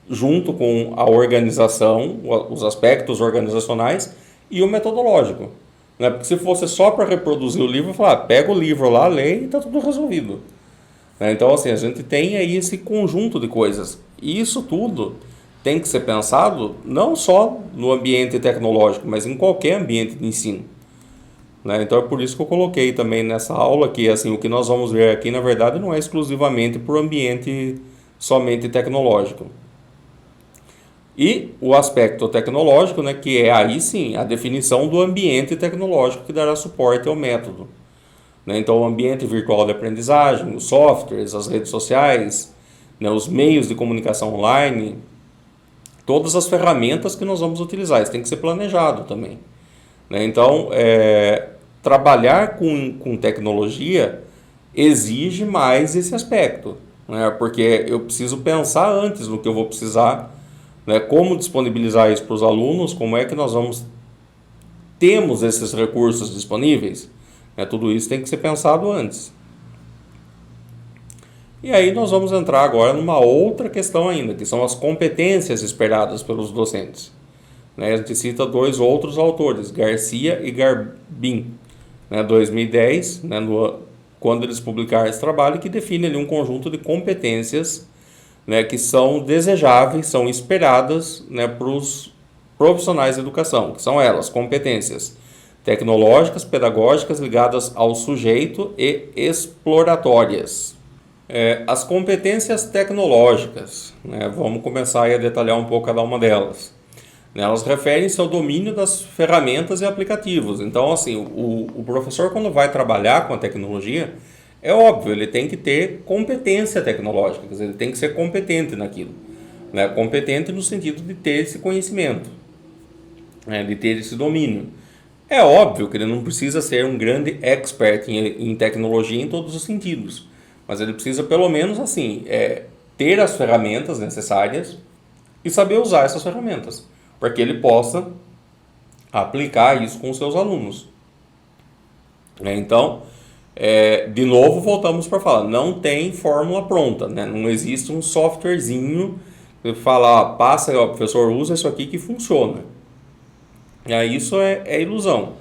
junto com a organização, os aspectos organizacionais e o metodológico. Né? Porque se fosse só para reproduzir o livro, falar, pega o livro lá, lê e está tudo resolvido. Né? Então, assim, a gente tem aí esse conjunto de coisas. E isso tudo tem que ser pensado não só no ambiente tecnológico, mas em qualquer ambiente de ensino. Né? Então, é por isso que eu coloquei também nessa aula que assim, o que nós vamos ver aqui, na verdade, não é exclusivamente para o ambiente somente tecnológico. E o aspecto tecnológico, né, que é aí sim a definição do ambiente tecnológico que dará suporte ao método. Né? Então, o ambiente virtual de aprendizagem, os softwares, as redes sociais, né, os meios de comunicação online, todas as ferramentas que nós vamos utilizar. Isso tem que ser planejado também. Né? Então, trabalhar com tecnologia exige mais esse aspecto. Né? Porque eu preciso pensar antes no que eu vou precisar, né? Como disponibilizar isso para os alunos, como é que nós temos esses recursos disponíveis. Né? Tudo isso tem que ser pensado antes. E aí nós vamos entrar agora numa outra questão ainda, que são as competências esperadas pelos docentes. Né? A gente cita dois outros autores, Garcia e Garbin, né? 2010, né? Quando eles publicaram esse trabalho, que define ali um conjunto de competências, né, que são desejáveis, são esperadas, né, para os profissionais de educação, que são elas, competências tecnológicas, pedagógicas ligadas ao sujeito e exploratórias. As competências tecnológicas, né, vamos começar aí a detalhar um pouco cada uma delas. Elas referem-se ao domínio das ferramentas e aplicativos. Então, assim, o professor, quando vai trabalhar com a tecnologia, é óbvio, ele tem que ter competência tecnológica, quer dizer, ele tem que ser competente naquilo. Né? Competente no sentido de ter esse conhecimento, né? De ter esse domínio. É óbvio que ele não precisa ser um grande expert em tecnologia em todos os sentidos, mas ele precisa, pelo menos, assim, ter as ferramentas necessárias e saber usar essas ferramentas, para que ele possa aplicar isso com os seus alunos. Então, de novo, voltamos para falar, não tem fórmula pronta, né? Não existe um softwarezinho que fala, passa, ó, professor, usa isso aqui que funciona. Isso é ilusão,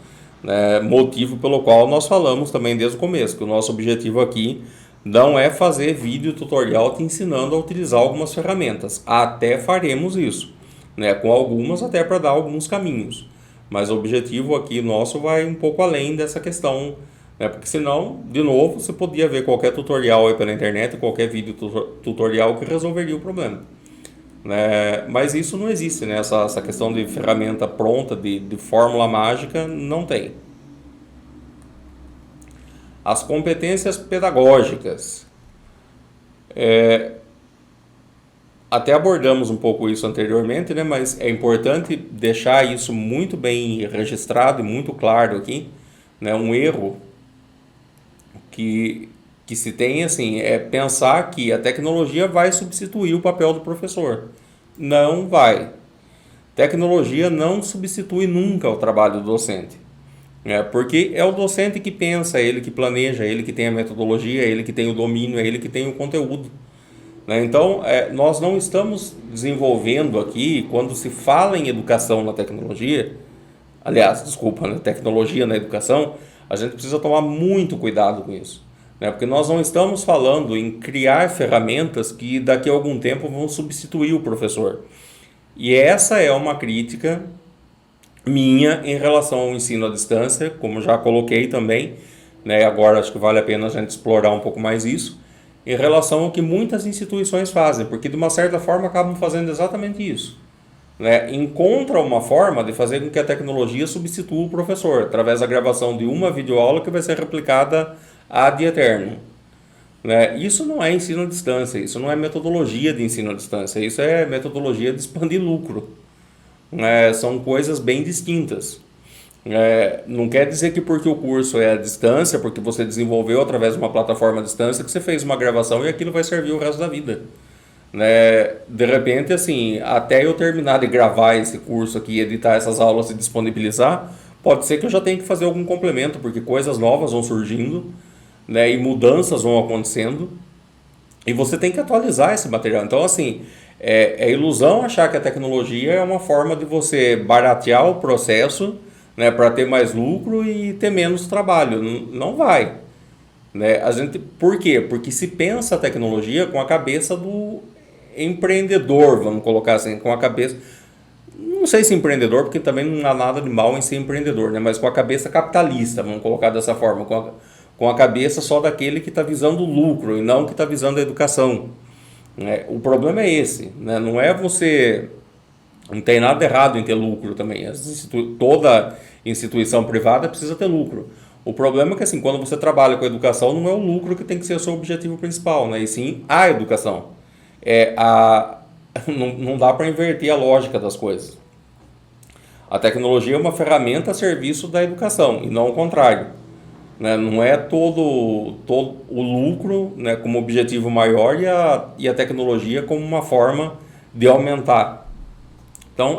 né? Motivo pelo qual nós falamos também desde o começo, que o nosso objetivo aqui não é fazer vídeo tutorial te ensinando a utilizar algumas ferramentas. Até faremos isso, né? Com algumas, até para dar alguns caminhos. Mas o objetivo aqui nosso vai um pouco além dessa questão, né? Porque senão, de novo, você podia ver qualquer tutorial aí pela internet, qualquer vídeo tutorial que resolveria o problema. Né? Mas isso não existe, né? Essa questão de ferramenta pronta, de fórmula mágica, não tem. As competências pedagógicas. até abordamos um pouco isso anteriormente, né? Mas é importante deixar isso muito bem registrado e muito claro aqui, né? Um erro que se tem assim é pensar que a tecnologia vai substituir o papel do professor. Não vai. Tecnologia não substitui nunca o trabalho do docente. Porque é o docente que pensa, é ele que planeja, é ele que tem a metodologia, é ele que tem o domínio, é ele que tem o conteúdo. Então, nós não estamos desenvolvendo aqui, quando se fala em educação na tecnologia, aliás, desculpa, na tecnologia na educação, a gente precisa tomar muito cuidado com isso. Porque nós não estamos falando em criar ferramentas que daqui a algum tempo vão substituir o professor. E essa é uma crítica minha em relação ao ensino à distância, como já coloquei também, agora acho que vale a pena a gente explorar um pouco mais isso, em relação ao que muitas instituições fazem, porque de uma certa forma acabam fazendo exatamente isso. Encontra uma forma de fazer com que a tecnologia substitua o professor, através da gravação de uma videoaula que vai ser replicada ad eternum. Isso não é ensino à distância, isso não é metodologia de ensino à distância, isso é metodologia de expandir lucro. São coisas bem distintas. Não quer dizer que porque o curso é à distância, porque você desenvolveu através de uma plataforma à distância, que você fez uma gravação e aquilo vai servir o resto da vida. De repente, assim, até eu terminar de gravar esse curso aqui, editar essas aulas e disponibilizar, pode ser que eu já tenha que fazer algum complemento, porque coisas novas vão surgindo, e mudanças vão acontecendo, e você tem que atualizar esse material. Então, assim, é ilusão achar que a tecnologia é uma forma de você baratear o processo, para ter mais lucro e ter menos trabalho. Não vai. Por quê? Porque se pensa a tecnologia com a cabeça do empreendedor, vamos colocar assim, com a cabeça... Não sei se empreendedor, porque também não há nada de mal em ser empreendedor, mas com a cabeça capitalista, vamos colocar dessa forma, com a cabeça só daquele que está visando o lucro e não que está visando a educação. O problema é esse, não é você... Não tem nada errado em ter lucro também. Toda instituição privada precisa ter lucro. O problema é que, assim, quando você trabalha com a educação, não é o lucro que tem que ser o seu objetivo principal, e sim a educação. Não dá para inverter a lógica das coisas. A tecnologia é uma ferramenta a serviço da educação, e não o contrário. Não é todo o lucro, como objetivo maior e a tecnologia como uma forma de aumentar. Então,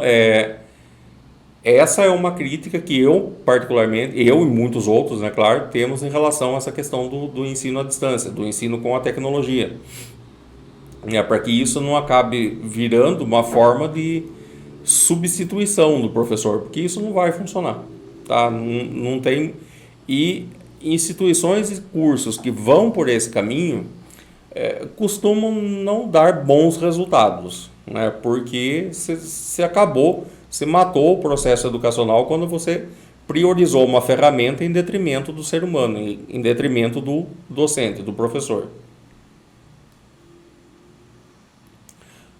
essa é uma crítica que eu, particularmente, eu e muitos outros, claro, temos em relação a essa questão do ensino à distância, do ensino com a tecnologia. Para que isso não acabe virando uma forma de substituição do professor, porque isso não vai funcionar. Tá? Não tem... E instituições e cursos que vão por esse caminho costumam não dar bons resultados, porque você matou o processo educacional quando você priorizou uma ferramenta em detrimento do ser humano, em detrimento do docente, do professor.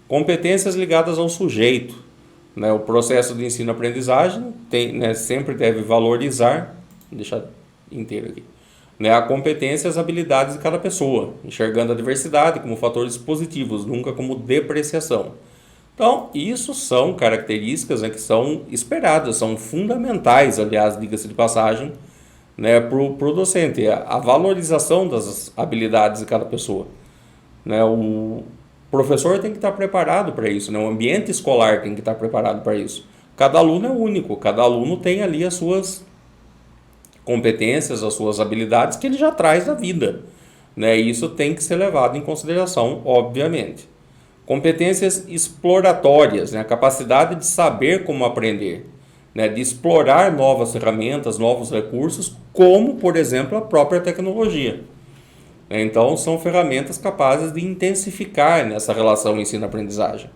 Competências ligadas ao sujeito. O processo de ensino-aprendizagem sempre deve valorizar, deixar inteiro aqui, a competência e as habilidades de cada pessoa, enxergando a diversidade como fatores positivos, nunca como depreciação. Então, isso são características que são esperadas, são fundamentais, aliás, diga-se de passagem, para o docente, a valorização das habilidades de cada pessoa. O professor tem que estar preparado para isso, o ambiente escolar tem que estar preparado para isso. Cada aluno é único, cada aluno tem ali as suas competências, as suas habilidades que ele já traz da vida. Isso tem que ser levado em consideração, obviamente. Competências exploratórias, a capacidade de saber como aprender, de explorar novas ferramentas, novos recursos, como, por exemplo, a própria tecnologia. Então, são ferramentas capazes de intensificar nessa relação ensino-aprendizagem.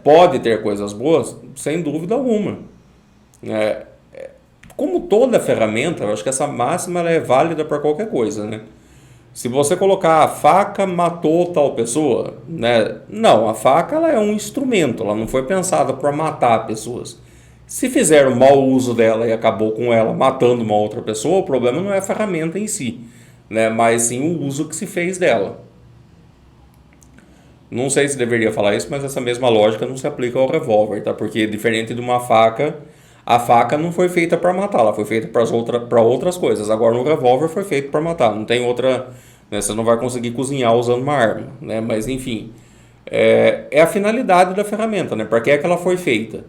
Pode ter coisas boas? Sem dúvida alguma. Como toda ferramenta, eu acho que essa máxima ela é válida para qualquer coisa, Se você colocar a faca matou tal pessoa, não, a faca ela é um instrumento, ela não foi pensada para matar pessoas. Se fizeram mau uso dela e acabou com ela matando uma outra pessoa, o problema não é a ferramenta em si, mas sim o uso que se fez dela. Não sei se deveria falar isso, mas essa mesma lógica não se aplica ao revólver, tá? Porque diferente de uma faca, a faca não foi feita para matar, ela foi feita para outras coisas. Agora, um revólver foi feito para matar, não tem outra, né? Você não vai conseguir cozinhar usando uma arma, né? Mas enfim, é a finalidade da ferramenta, né? Para que é que ela foi feita?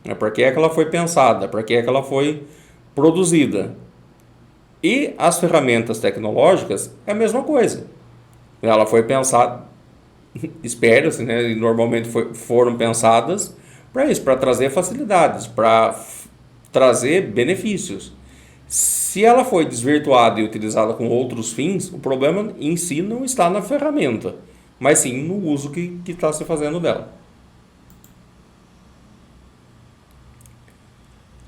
Né? Para que é que ela foi pensada? Para que é que ela foi produzida? E as ferramentas tecnológicas é a mesma coisa. Ela foi pensada, espera-se, né? E normalmente foram pensadas para isso, para trazer facilidades, para trazer benefícios. Se ela foi desvirtuada e utilizada com outros fins, o problema em si não está na ferramenta, mas sim no uso que está se fazendo dela.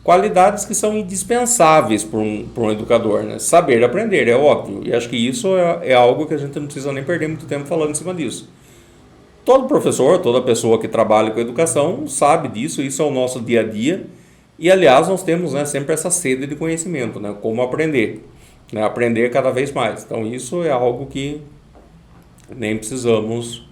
Qualidades que são indispensáveis para um educador, né? Saber aprender, é óbvio, e acho que isso é algo que a gente não precisa nem perder muito tempo falando em cima disso. Todo professor, toda pessoa que trabalha com educação sabe disso, isso é o nosso dia a dia. E, aliás, nós temos, né, sempre essa sede de conhecimento, né, como aprender, né, aprender cada vez mais. Então, isso é algo que nem precisamos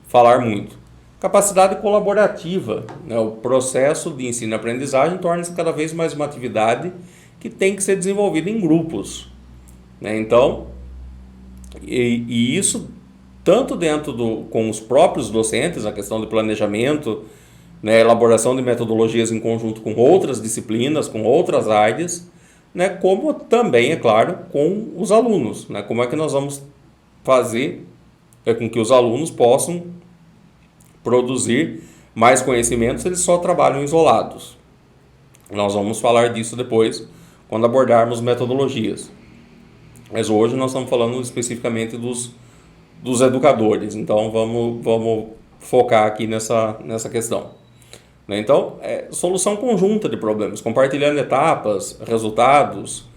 falar muito. Capacidade colaborativa, né, o processo de ensino e aprendizagem torna-se cada vez mais uma atividade que tem que ser desenvolvida em grupos, né. Então, e isso tanto com os próprios docentes, a questão de planejamento, né, elaboração de metodologias em conjunto com outras disciplinas, com outras áreas, né, como também, é claro, com os alunos. Né, como é que nós vamos fazer com que os alunos possam produzir mais conhecimentos se eles só trabalham isolados. Nós vamos falar disso depois, quando abordarmos metodologias. Mas hoje nós estamos falando especificamente dos educadores, então vamos focar aqui nessa questão. Então, solução conjunta de problemas, compartilhando etapas, resultados,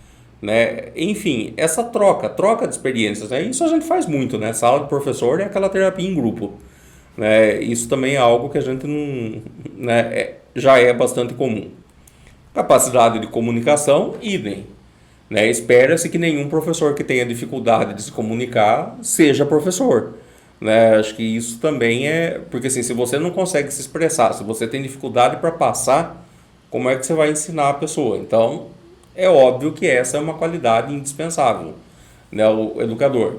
né? Enfim, essa troca de experiências, né? Isso a gente faz muito, né? Sala de professor é aquela terapia em grupo, né? Isso também é algo que a gente não, né? Já é bastante comum. Capacidade de comunicação, idem. Né? Espera-se que nenhum professor que tenha dificuldade de se comunicar seja professor. Né? Acho que isso também porque assim, se você não consegue se expressar, se você tem dificuldade para passar, como é que você vai ensinar a pessoa? Então, é óbvio que essa é uma qualidade indispensável, né? O educador.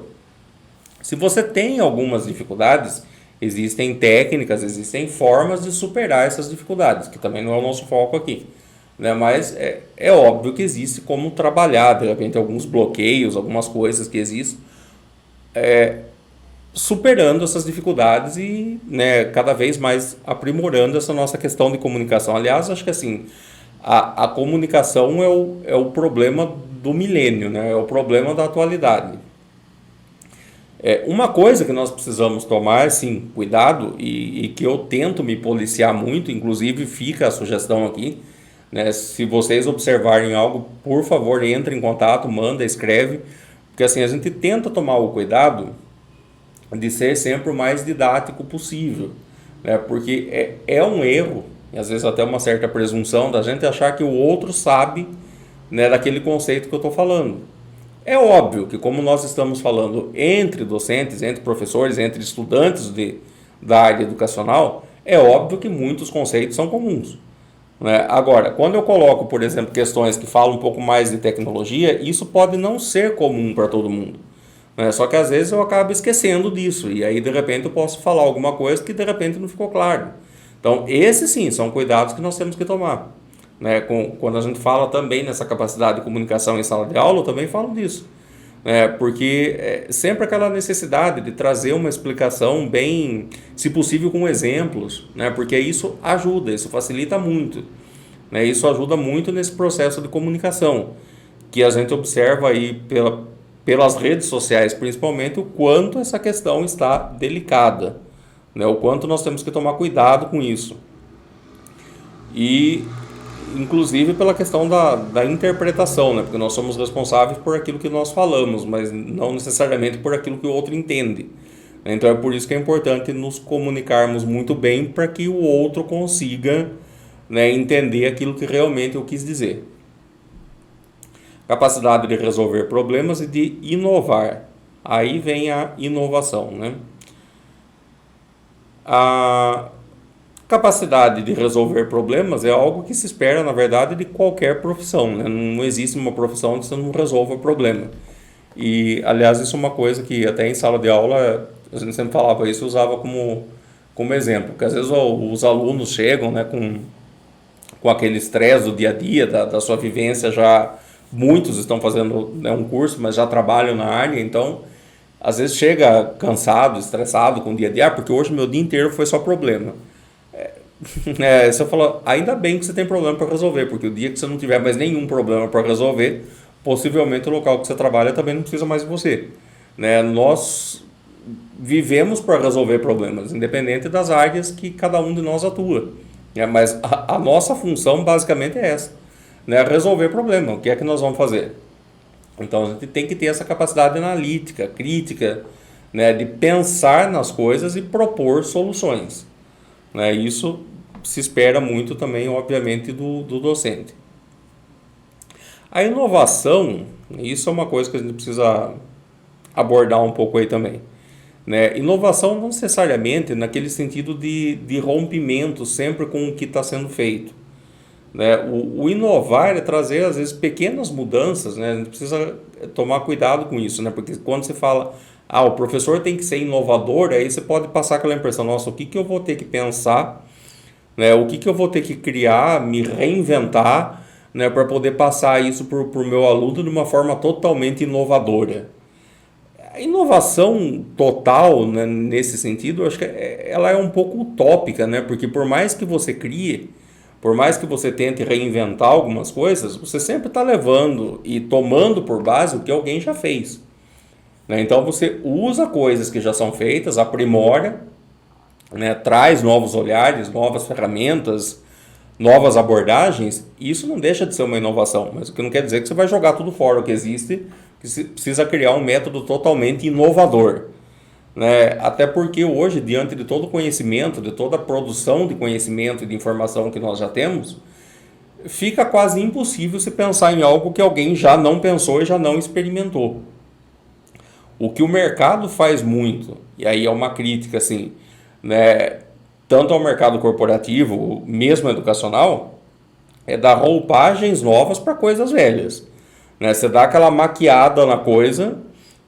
Se você tem algumas dificuldades, existem técnicas, existem formas de superar essas dificuldades, que também não é o nosso foco aqui. Né? Mas é óbvio que existe como trabalhar, de repente, alguns bloqueios, algumas coisas que existem, superando essas dificuldades e, né, cada vez mais aprimorando essa nossa questão de comunicação. Aliás, acho que assim, a comunicação é o problema do milênio, né? É o problema da atualidade. Uma coisa que nós precisamos tomar, sim, cuidado, e que eu tento me policiar muito, inclusive fica a sugestão aqui, né? Se vocês observarem algo, por favor, entre em contato, manda, escreve, porque assim, a gente tenta tomar o cuidado de ser sempre o mais didático possível, né? Porque é um erro, e às vezes até uma certa presunção da gente achar que o outro sabe, né, daquele conceito que eu estou falando. É óbvio que, como nós estamos falando entre docentes, entre professores, entre estudantes da área educacional, é óbvio que muitos conceitos são comuns. Né? Agora, quando eu coloco, por exemplo, questões que falam um pouco mais de tecnologia, isso pode não ser comum para todo mundo. Né? Só que às vezes eu acabo esquecendo disso, e aí de repente eu posso falar alguma coisa que de repente não ficou claro. Então, esses sim são cuidados que nós temos que tomar. Né? Quando a gente fala também nessa capacidade de comunicação em sala de aula, eu também falo disso. Porque sempre aquela necessidade de trazer uma explicação bem, se possível com exemplos, né? Porque isso ajuda, isso facilita muito. Né? Isso ajuda muito nesse processo de comunicação, que a gente observa aí pelas redes sociais, principalmente, o quanto essa questão está delicada, né? O quanto nós temos que tomar cuidado com isso. E inclusive pela questão da interpretação, né? Porque nós somos responsáveis por aquilo que nós falamos, mas não necessariamente por aquilo que o outro entende. Então é por isso que é importante nos comunicarmos muito bem para que o outro consiga, né, entender aquilo que realmente eu quis dizer. Capacidade de resolver problemas e de inovar. Aí vem a inovação, né? A capacidade de resolver problemas é algo que se espera, na verdade, de qualquer profissão, né? Não existe uma profissão onde você não resolva problema. E, aliás, isso é uma coisa que até em sala de aula a gente sempre falava isso, usava como exemplo, porque às vezes os alunos chegam, né, com aquele estresse do dia a dia, da sua vivência já, muitos estão fazendo, né, um curso, mas já trabalham na área, então às vezes chega cansado, estressado com o dia a dia, porque hoje meu dia inteiro foi só problema. Você falou, ainda bem que você tem problema para resolver, porque o dia que você não tiver mais nenhum problema para resolver, possivelmente o local que você trabalha também não precisa mais de você. Né? Nós vivemos para resolver problemas, independente das áreas que cada um de nós atua. Mas a nossa função basicamente é essa, né? Resolver problema. O que é que nós vamos fazer? Então a gente tem que ter essa capacidade analítica, crítica, né? De pensar nas coisas e propor soluções. Né? Isso se espera muito também, obviamente, do docente. A inovação, isso é uma coisa que a gente precisa abordar um pouco aí também. Né? Inovação não necessariamente naquele sentido de rompimento sempre com o que está sendo feito. Né? O inovar é trazer, às vezes, pequenas mudanças, né? A gente precisa tomar cuidado com isso, né? Porque quando você fala, o professor tem que ser inovador, aí você pode passar aquela impressão, nossa, o que eu vou ter que pensar, né? O que eu vou ter que criar, me reinventar, né? Para poder passar isso para o meu aluno de uma forma totalmente inovadora. A inovação total, né, nesse sentido, eu acho que ela é um pouco utópica, né? Porque por mais que você crie, por mais que você tente reinventar algumas coisas, você sempre está levando e tomando por base o que alguém já fez. Né? Então você usa coisas que já são feitas, aprimora, né? Traz novos olhares, novas ferramentas, novas abordagens. E isso não deixa de ser uma inovação, mas o que não quer dizer que você vai jogar tudo fora o que existe, que você precisa criar um método totalmente inovador. Né? Até porque hoje, diante de todo o conhecimento, de toda a produção de conhecimento e de informação que nós já temos, fica quase impossível se pensar em algo que alguém já não pensou e já não experimentou. O que o mercado faz muito, e aí é uma crítica assim, né, tanto ao mercado corporativo, mesmo educacional, é dar roupagens novas para coisas velhas. Né? Você dá aquela maquiada na coisa,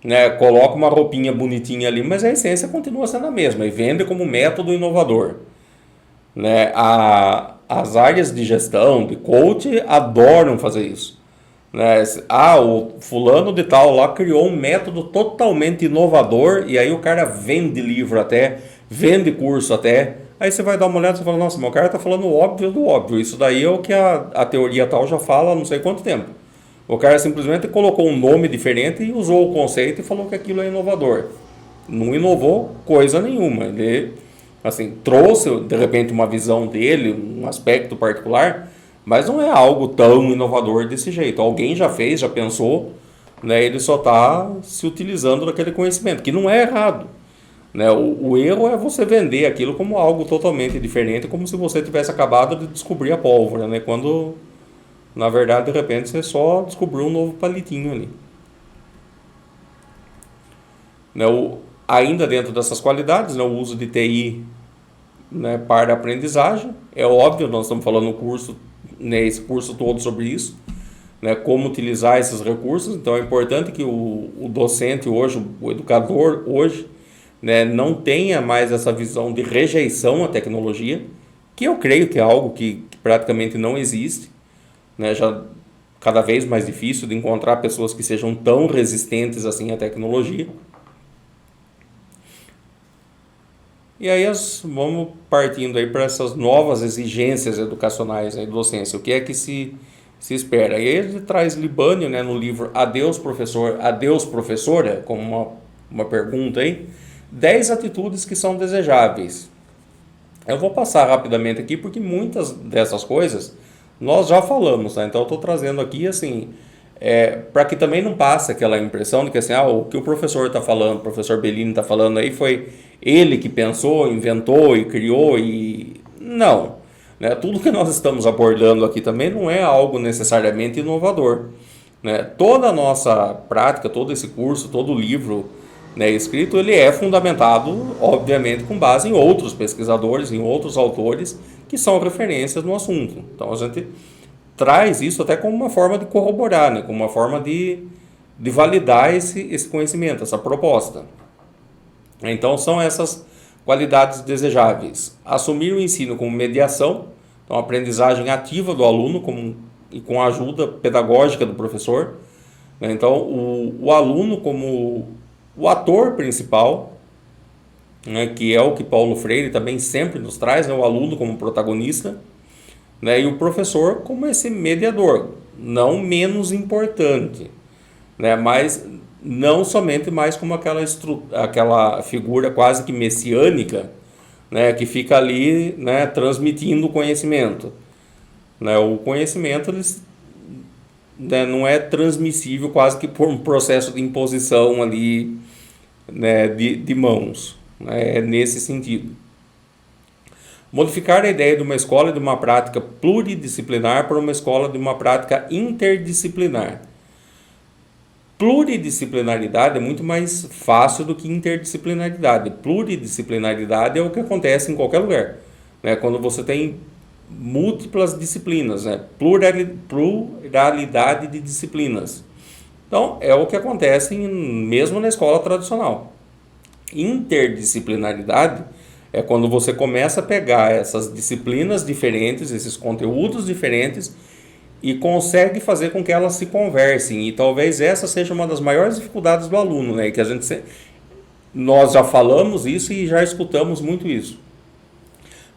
né? Coloca uma roupinha bonitinha ali, mas a essência continua sendo a mesma e vende como método inovador. Né? As áreas de gestão, de coach, adoram fazer isso. Né? O fulano de tal lá criou um método totalmente inovador e aí o cara vende livro até, vende curso até. Aí você vai dar uma olhada e fala, nossa, mas o cara está falando o óbvio do óbvio. Isso daí é o que a teoria tal já fala há não sei quanto tempo. O cara simplesmente colocou um nome diferente e usou o conceito e falou que aquilo é inovador. Não inovou coisa nenhuma. Ele, assim, trouxe, de repente, uma visão dele, um aspecto particular, mas não é algo tão inovador desse jeito. Alguém já fez, já pensou, né? Ele só está se utilizando daquele conhecimento, que não é errado. Né? O erro é você vender aquilo como algo totalmente diferente, como se você tivesse acabado de descobrir a pólvora, né? Quando, na verdade, de repente, você só descobriu um novo palitinho ali. Né? Ainda dentro dessas qualidades, né? O uso de TI, né, para a aprendizagem. É óbvio, nós estamos falando no curso, né, esse curso todo sobre isso. Né, como utilizar esses recursos. Então é importante que o docente hoje, o educador hoje, né, não tenha mais essa visão de rejeição à tecnologia, que eu creio que é algo que praticamente não existe. Né, já cada vez mais difícil de encontrar pessoas que sejam tão resistentes assim à tecnologia. E aí vamos partindo aí para essas novas exigências educacionais aí, docência. O que é que se espera? E aí ele traz Libânio, né, no livro Adeus Professor, Adeus Professora, como uma pergunta aí, 10 atitudes que são desejáveis. Eu vou passar rapidamente aqui porque muitas dessas coisas nós já falamos, tá? Então eu estou trazendo aqui assim, para que também não passe aquela impressão de que assim, o que o professor está falando, o professor Bellini está falando aí foi ele que pensou, inventou e criou e não. Né? Tudo que nós estamos abordando aqui também não é algo necessariamente inovador. Né? Toda a nossa prática, todo esse curso, todo o livro, né, escrito, ele é fundamentado, obviamente, com base em outros pesquisadores, em outros autores que são referências no assunto. Então a gente traz isso até como uma forma de corroborar, né, como uma forma de validar esse conhecimento, essa proposta. Então são essas qualidades desejáveis. Assumir o ensino como mediação, então a aprendizagem ativa do aluno e com a ajuda pedagógica do professor. Então o aluno como o ator principal, né, que é o que Paulo Freire também sempre nos traz, né, o aluno como protagonista, né, e o professor como esse mediador, não menos importante, né, mas não somente mais como aquela figura quase que messiânica, né, que fica ali, né, transmitindo o conhecimento. Né, o conhecimento né, não é transmissível quase que por um processo de imposição ali, né, de mãos, né, nesse sentido. Modificar a ideia de uma escola de uma prática pluridisciplinar para uma escola de uma prática interdisciplinar. Pluridisciplinaridade é muito mais fácil do que interdisciplinaridade. Pluridisciplinaridade é o que acontece em qualquer lugar, né? Quando você tem múltiplas disciplinas, né? Pluralidade de disciplinas. Então, é o que acontece mesmo na escola tradicional. Interdisciplinaridade é quando você começa a pegar essas disciplinas diferentes, esses conteúdos diferentes, e consegue fazer com que elas se conversem. E talvez essa seja uma das maiores dificuldades do aluno, né? Que nós já falamos isso e já escutamos muito isso.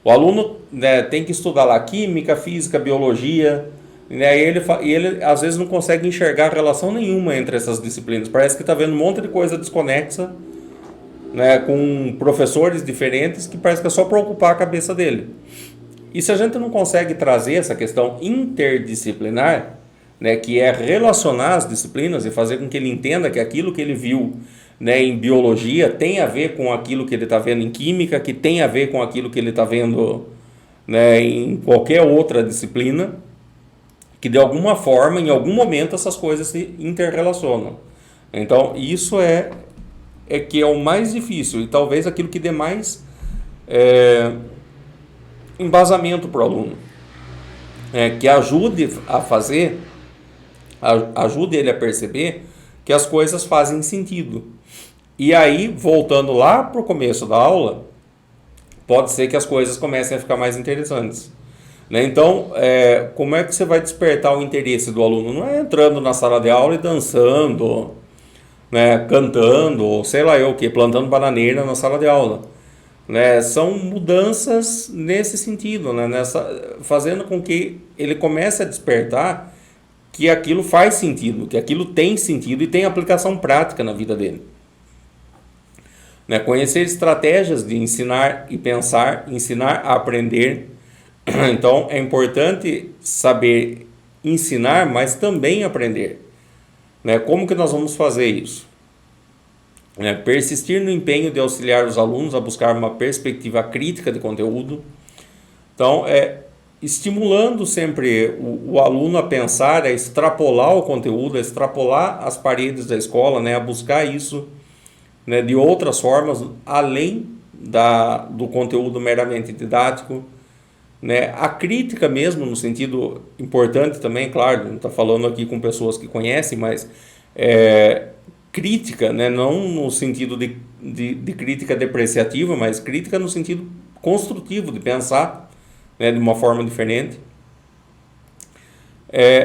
O aluno, né, tem que estudar lá química, física, biologia, né, e ele às vezes não consegue enxergar relação nenhuma entre essas disciplinas. Parece que está vendo um monte de coisa desconexa, né, com professores diferentes, que parece que é só para ocupar a cabeça dele. E se a gente não consegue trazer essa questão interdisciplinar, né, que é relacionar as disciplinas e fazer com que ele entenda que aquilo que ele viu, né, em biologia tem a ver com aquilo que ele está vendo em química, que tem a ver com aquilo que ele está vendo, né, em qualquer outra disciplina, que de alguma forma, em algum momento, essas coisas se interrelacionam. Então, isso é que é o mais difícil e talvez aquilo que dê mais embasamento para o aluno, que ajude a fazer, ajude ele a perceber que as coisas fazem sentido. E aí, voltando lá para o começo da aula, pode ser que as coisas comecem a ficar mais interessantes. Né? Então, como é que você vai despertar o interesse do aluno? Não é entrando na sala de aula e dançando, né, cantando, ou sei lá eu o que, plantando bananeira na sala de aula. Né? São mudanças nesse sentido, né? Fazendo com que ele comece a despertar que aquilo faz sentido, que aquilo tem sentido e tem aplicação prática na vida dele. Né? Conhecer estratégias de ensinar e pensar, ensinar a aprender. Então, é importante saber ensinar, mas também aprender. Né? Como que nós vamos fazer isso? Persistir no empenho de auxiliar os alunos a buscar uma perspectiva crítica de conteúdo. Então, estimulando sempre o aluno a pensar, a extrapolar o conteúdo, a extrapolar as paredes da escola, né? A buscar isso, né, de outras formas, além do conteúdo meramente didático. Né? A crítica mesmo, no sentido importante também, claro, não está falando aqui com pessoas que conhecem, mas crítica, né? Não no sentido de crítica depreciativa, mas crítica no sentido construtivo, de pensar, né, de uma forma diferente.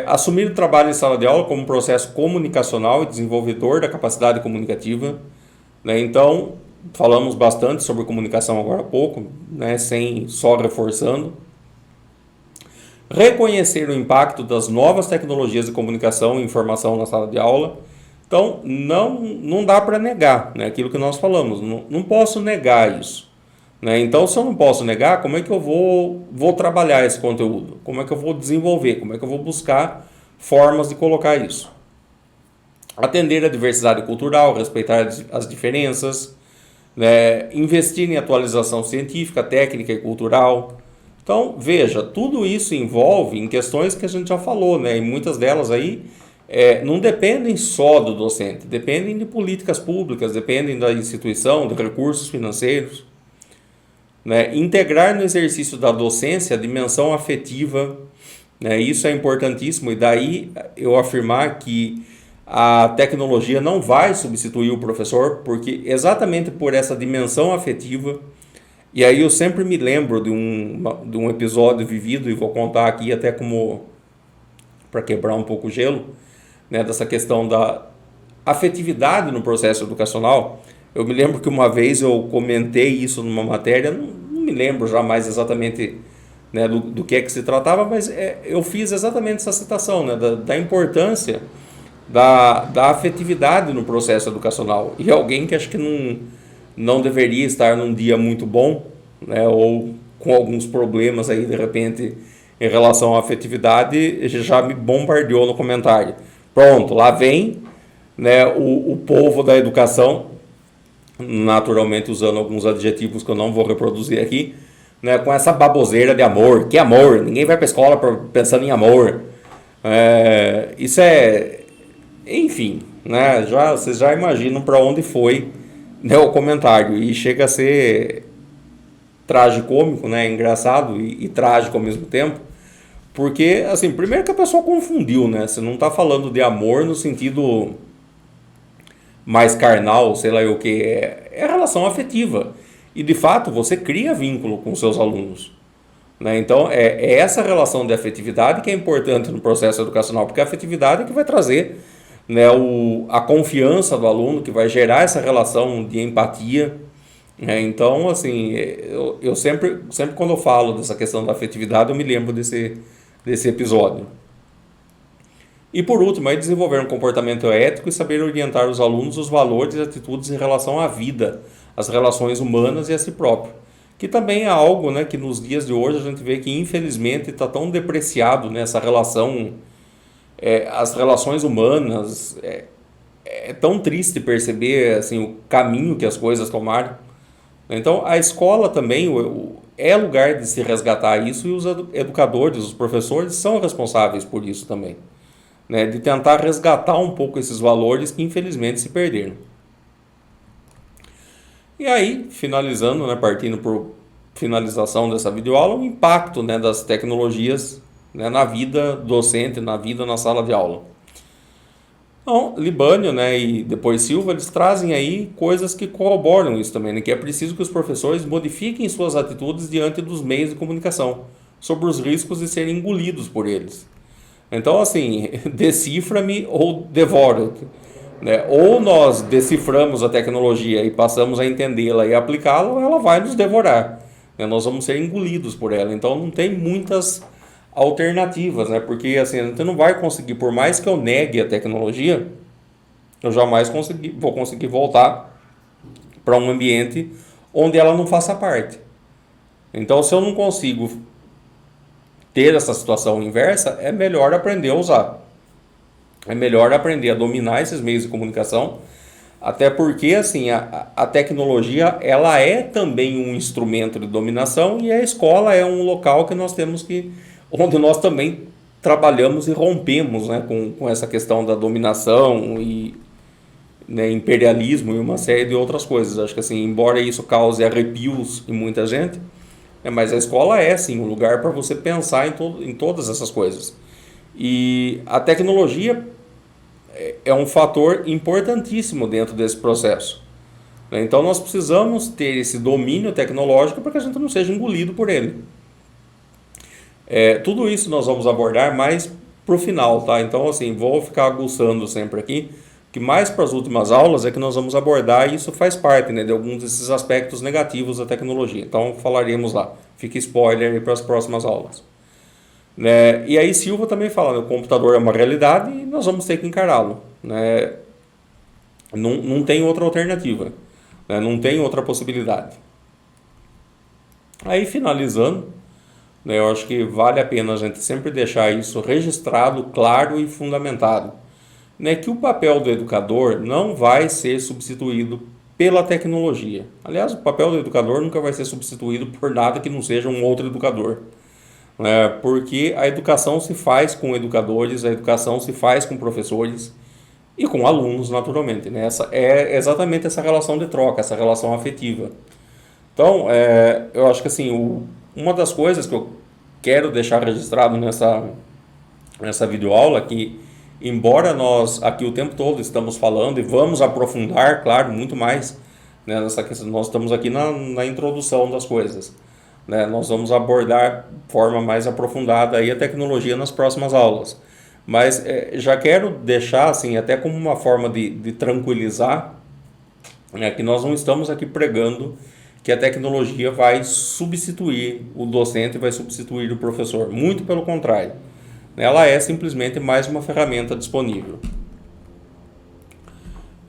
Assumir o trabalho em sala de aula como um processo comunicacional e desenvolvedor da capacidade comunicativa. Né? Então, falamos bastante sobre comunicação agora há pouco, né, sem só reforçando. Reconhecer o impacto das novas tecnologias de comunicação e informação na sala de aula. Então, não dá para negar, né, aquilo que nós falamos, não posso negar isso. Né? Então, se eu não posso negar, como é que eu vou trabalhar esse conteúdo? Como é que eu vou desenvolver? Como é que eu vou buscar formas de colocar isso? Atender a diversidade cultural, respeitar as diferenças, né? Investir em atualização científica, técnica e cultural. Então, veja, tudo isso envolve em questões que a gente já falou, né? E muitas delas aí não dependem só do docente, dependem de políticas públicas, dependem da instituição, de recursos financeiros. Né? Integrar no exercício da docência a dimensão afetiva, né? Isso é importantíssimo, e daí eu afirmar que a tecnologia não vai substituir o professor, porque exatamente por essa dimensão afetiva. E aí eu sempre me lembro de um episódio vivido, e vou contar aqui até como para quebrar um pouco o gelo, né, dessa questão da afetividade no processo educacional. Eu me lembro que uma vez eu comentei isso numa matéria, não me lembro já mais exatamente, né, do que é que se tratava, mas eu fiz exatamente essa citação, né, da importância da afetividade no processo educacional. E alguém que acho que não deveria estar num dia muito bom, né, ou com alguns problemas aí de repente em relação à afetividade, já me bombardeou no comentário. Pronto, lá vem, né, o povo da educação, naturalmente usando alguns adjetivos que eu não vou reproduzir aqui, né, com essa baboseira de amor. Que amor? Ninguém vai para a escola pensando em amor. Isso é... Enfim, né, vocês já imaginam para onde foi, né, o comentário. E chega a ser tragicômico, né, engraçado e trágico ao mesmo tempo. Porque, assim, primeiro que a pessoa confundiu, né? Você não está falando de amor no sentido mais carnal, sei lá o que, é relação afetiva. E, de fato, você cria vínculo com seus alunos. Né? Então, é essa relação de afetividade que é importante no processo educacional, porque a afetividade é que vai trazer, né, a confiança do aluno, que vai gerar essa relação de empatia. Então, assim, eu sempre quando eu falo dessa questão da afetividade, eu me lembro desse episódio. E por último, aí desenvolver um comportamento ético e saber orientar os alunos os valores e atitudes em relação à vida, às relações humanas e a si próprio. Que também é algo, né, que nos dias de hoje a gente vê que infelizmente está tão depreciado, né, essa relação, as relações humanas. É tão triste perceber assim, o caminho que as coisas tomaram. Então a escola também é lugar de se resgatar isso, e os educadores, os professores são responsáveis por isso também, né? De tentar resgatar um pouco esses valores que infelizmente se perderam. E aí, finalizando, né, partindo por finalização dessa videoaula, o impacto, né, das tecnologias, né, na vida docente, na vida na sala de aula. Então, Libânio, né, e depois Silva, eles trazem aí coisas que corroboram isso também, né, que é preciso que os professores modifiquem suas atitudes diante dos meios de comunicação, sobre os riscos de serem engolidos por eles. Então, assim, decifra-me ou devora-te. Né? Ou nós deciframos a tecnologia e passamos a entendê-la e aplicá-la, ou ela vai nos devorar. Né? Nós vamos ser engolidos por ela. Então, não tem muitas alternativas, né? Porque assim, a gente não vai conseguir, por mais que eu negue a tecnologia, eu jamais vou conseguir voltar para um ambiente onde ela não faça parte. Então, se eu não consigo ter essa situação inversa, é melhor aprender a usar. É melhor aprender a dominar esses meios de comunicação, até porque assim, a tecnologia ela é também um instrumento de dominação, e a escola é um local que nós temos que, onde nós também trabalhamos e rompemos, né, com essa questão da dominação e, né, imperialismo e uma série de outras coisas. Acho que assim, embora isso cause arrepios em muita gente, mas a escola é sim um lugar para você pensar em todas essas coisas. E a tecnologia é um fator importantíssimo dentro desse processo. Então nós precisamos ter esse domínio tecnológico para que a gente não seja engolido por ele. Tudo isso nós vamos abordar mais para o final, tá? Então assim, vou ficar aguçando sempre aqui, que mais para as últimas aulas é que nós vamos abordar, e isso faz parte, né, de alguns desses aspectos negativos da tecnologia. Então falaremos lá, fica spoiler aí para as próximas aulas. Né? E aí Silva também fala, né, o computador é uma realidade e nós vamos ter que encará-lo. Né? Não tem outra alternativa, né? Não tem outra possibilidade. Aí finalizando, né, eu acho que vale a pena a gente sempre deixar isso registrado, claro e fundamentado, né, que o papel do educador não vai ser substituído pela tecnologia. Aliás, o papel do educador nunca vai ser substituído por nada que não seja um outro educador. porque a educação se faz com educadores, a educação se faz com professores e com alunos, naturalmente, né? Essa é exatamente essa relação de troca, essa relação afetiva. Então, eu acho que assim, uma das coisas que eu quero deixar registrado nessa videoaula que, embora nós aqui o tempo todo estamos falando e vamos aprofundar, claro, muito mais, né, nessa questão, nós estamos aqui na introdução das coisas, né, nós vamos abordar de forma mais aprofundada aí a tecnologia nas próximas aulas, mas já quero deixar assim, até como uma forma de tranquilizar, né, que nós não estamos aqui pregando que a tecnologia vai substituir o docente, vai substituir o professor, muito pelo contrário. Ela é simplesmente mais uma ferramenta disponível.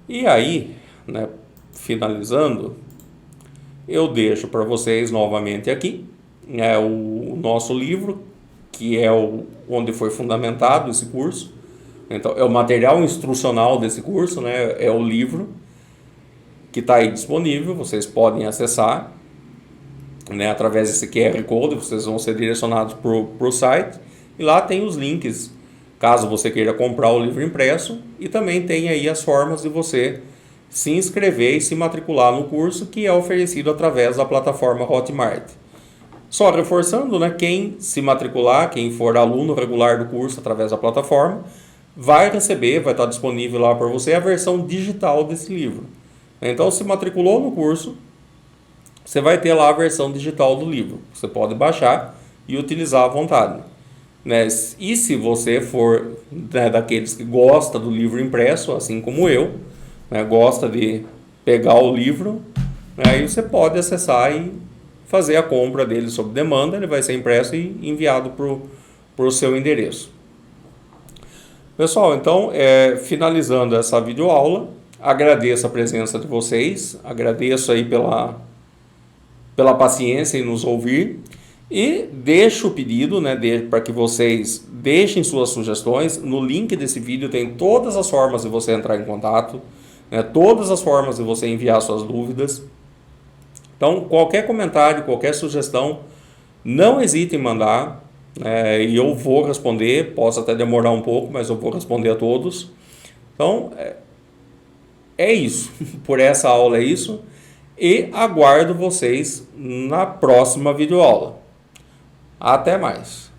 E aí, né, finalizando, eu deixo para vocês novamente aqui o nosso livro, que é onde foi fundamentado esse curso. Então, é o material instrucional desse curso, né, é o livro que está aí disponível, vocês podem acessar, né, através desse QR Code, vocês vão ser direcionados para o site, e lá tem os links, caso você queira comprar o livro impresso, e também tem aí as formas de você se inscrever e se matricular no curso, que é oferecido através da plataforma Hotmart. Só reforçando, né, quem se matricular, quem for aluno regular do curso através da plataforma, vai receber, vai estar disponível lá para você a versão digital desse livro. Então, se matriculou no curso, você vai ter lá a versão digital do livro. Você pode baixar e utilizar à vontade. Né? E se você for, né, daqueles que gosta do livro impresso, assim como eu, né, gosta de pegar o livro, aí você pode acessar e fazer a compra dele sob demanda, ele vai ser impresso e enviado para o seu endereço. Pessoal, então, finalizando essa videoaula, agradeço a presença de vocês, agradeço aí pela paciência em nos ouvir e deixo o pedido, né, para que vocês deixem suas sugestões. No link desse vídeo tem todas as formas de você entrar em contato, né, todas as formas de você enviar suas dúvidas. Então, qualquer comentário, qualquer sugestão, não hesite em mandar, e eu vou responder, posso até demorar um pouco, mas eu vou responder a todos. Então, é isso, por essa aula é isso, e aguardo vocês na próxima videoaula. Até mais!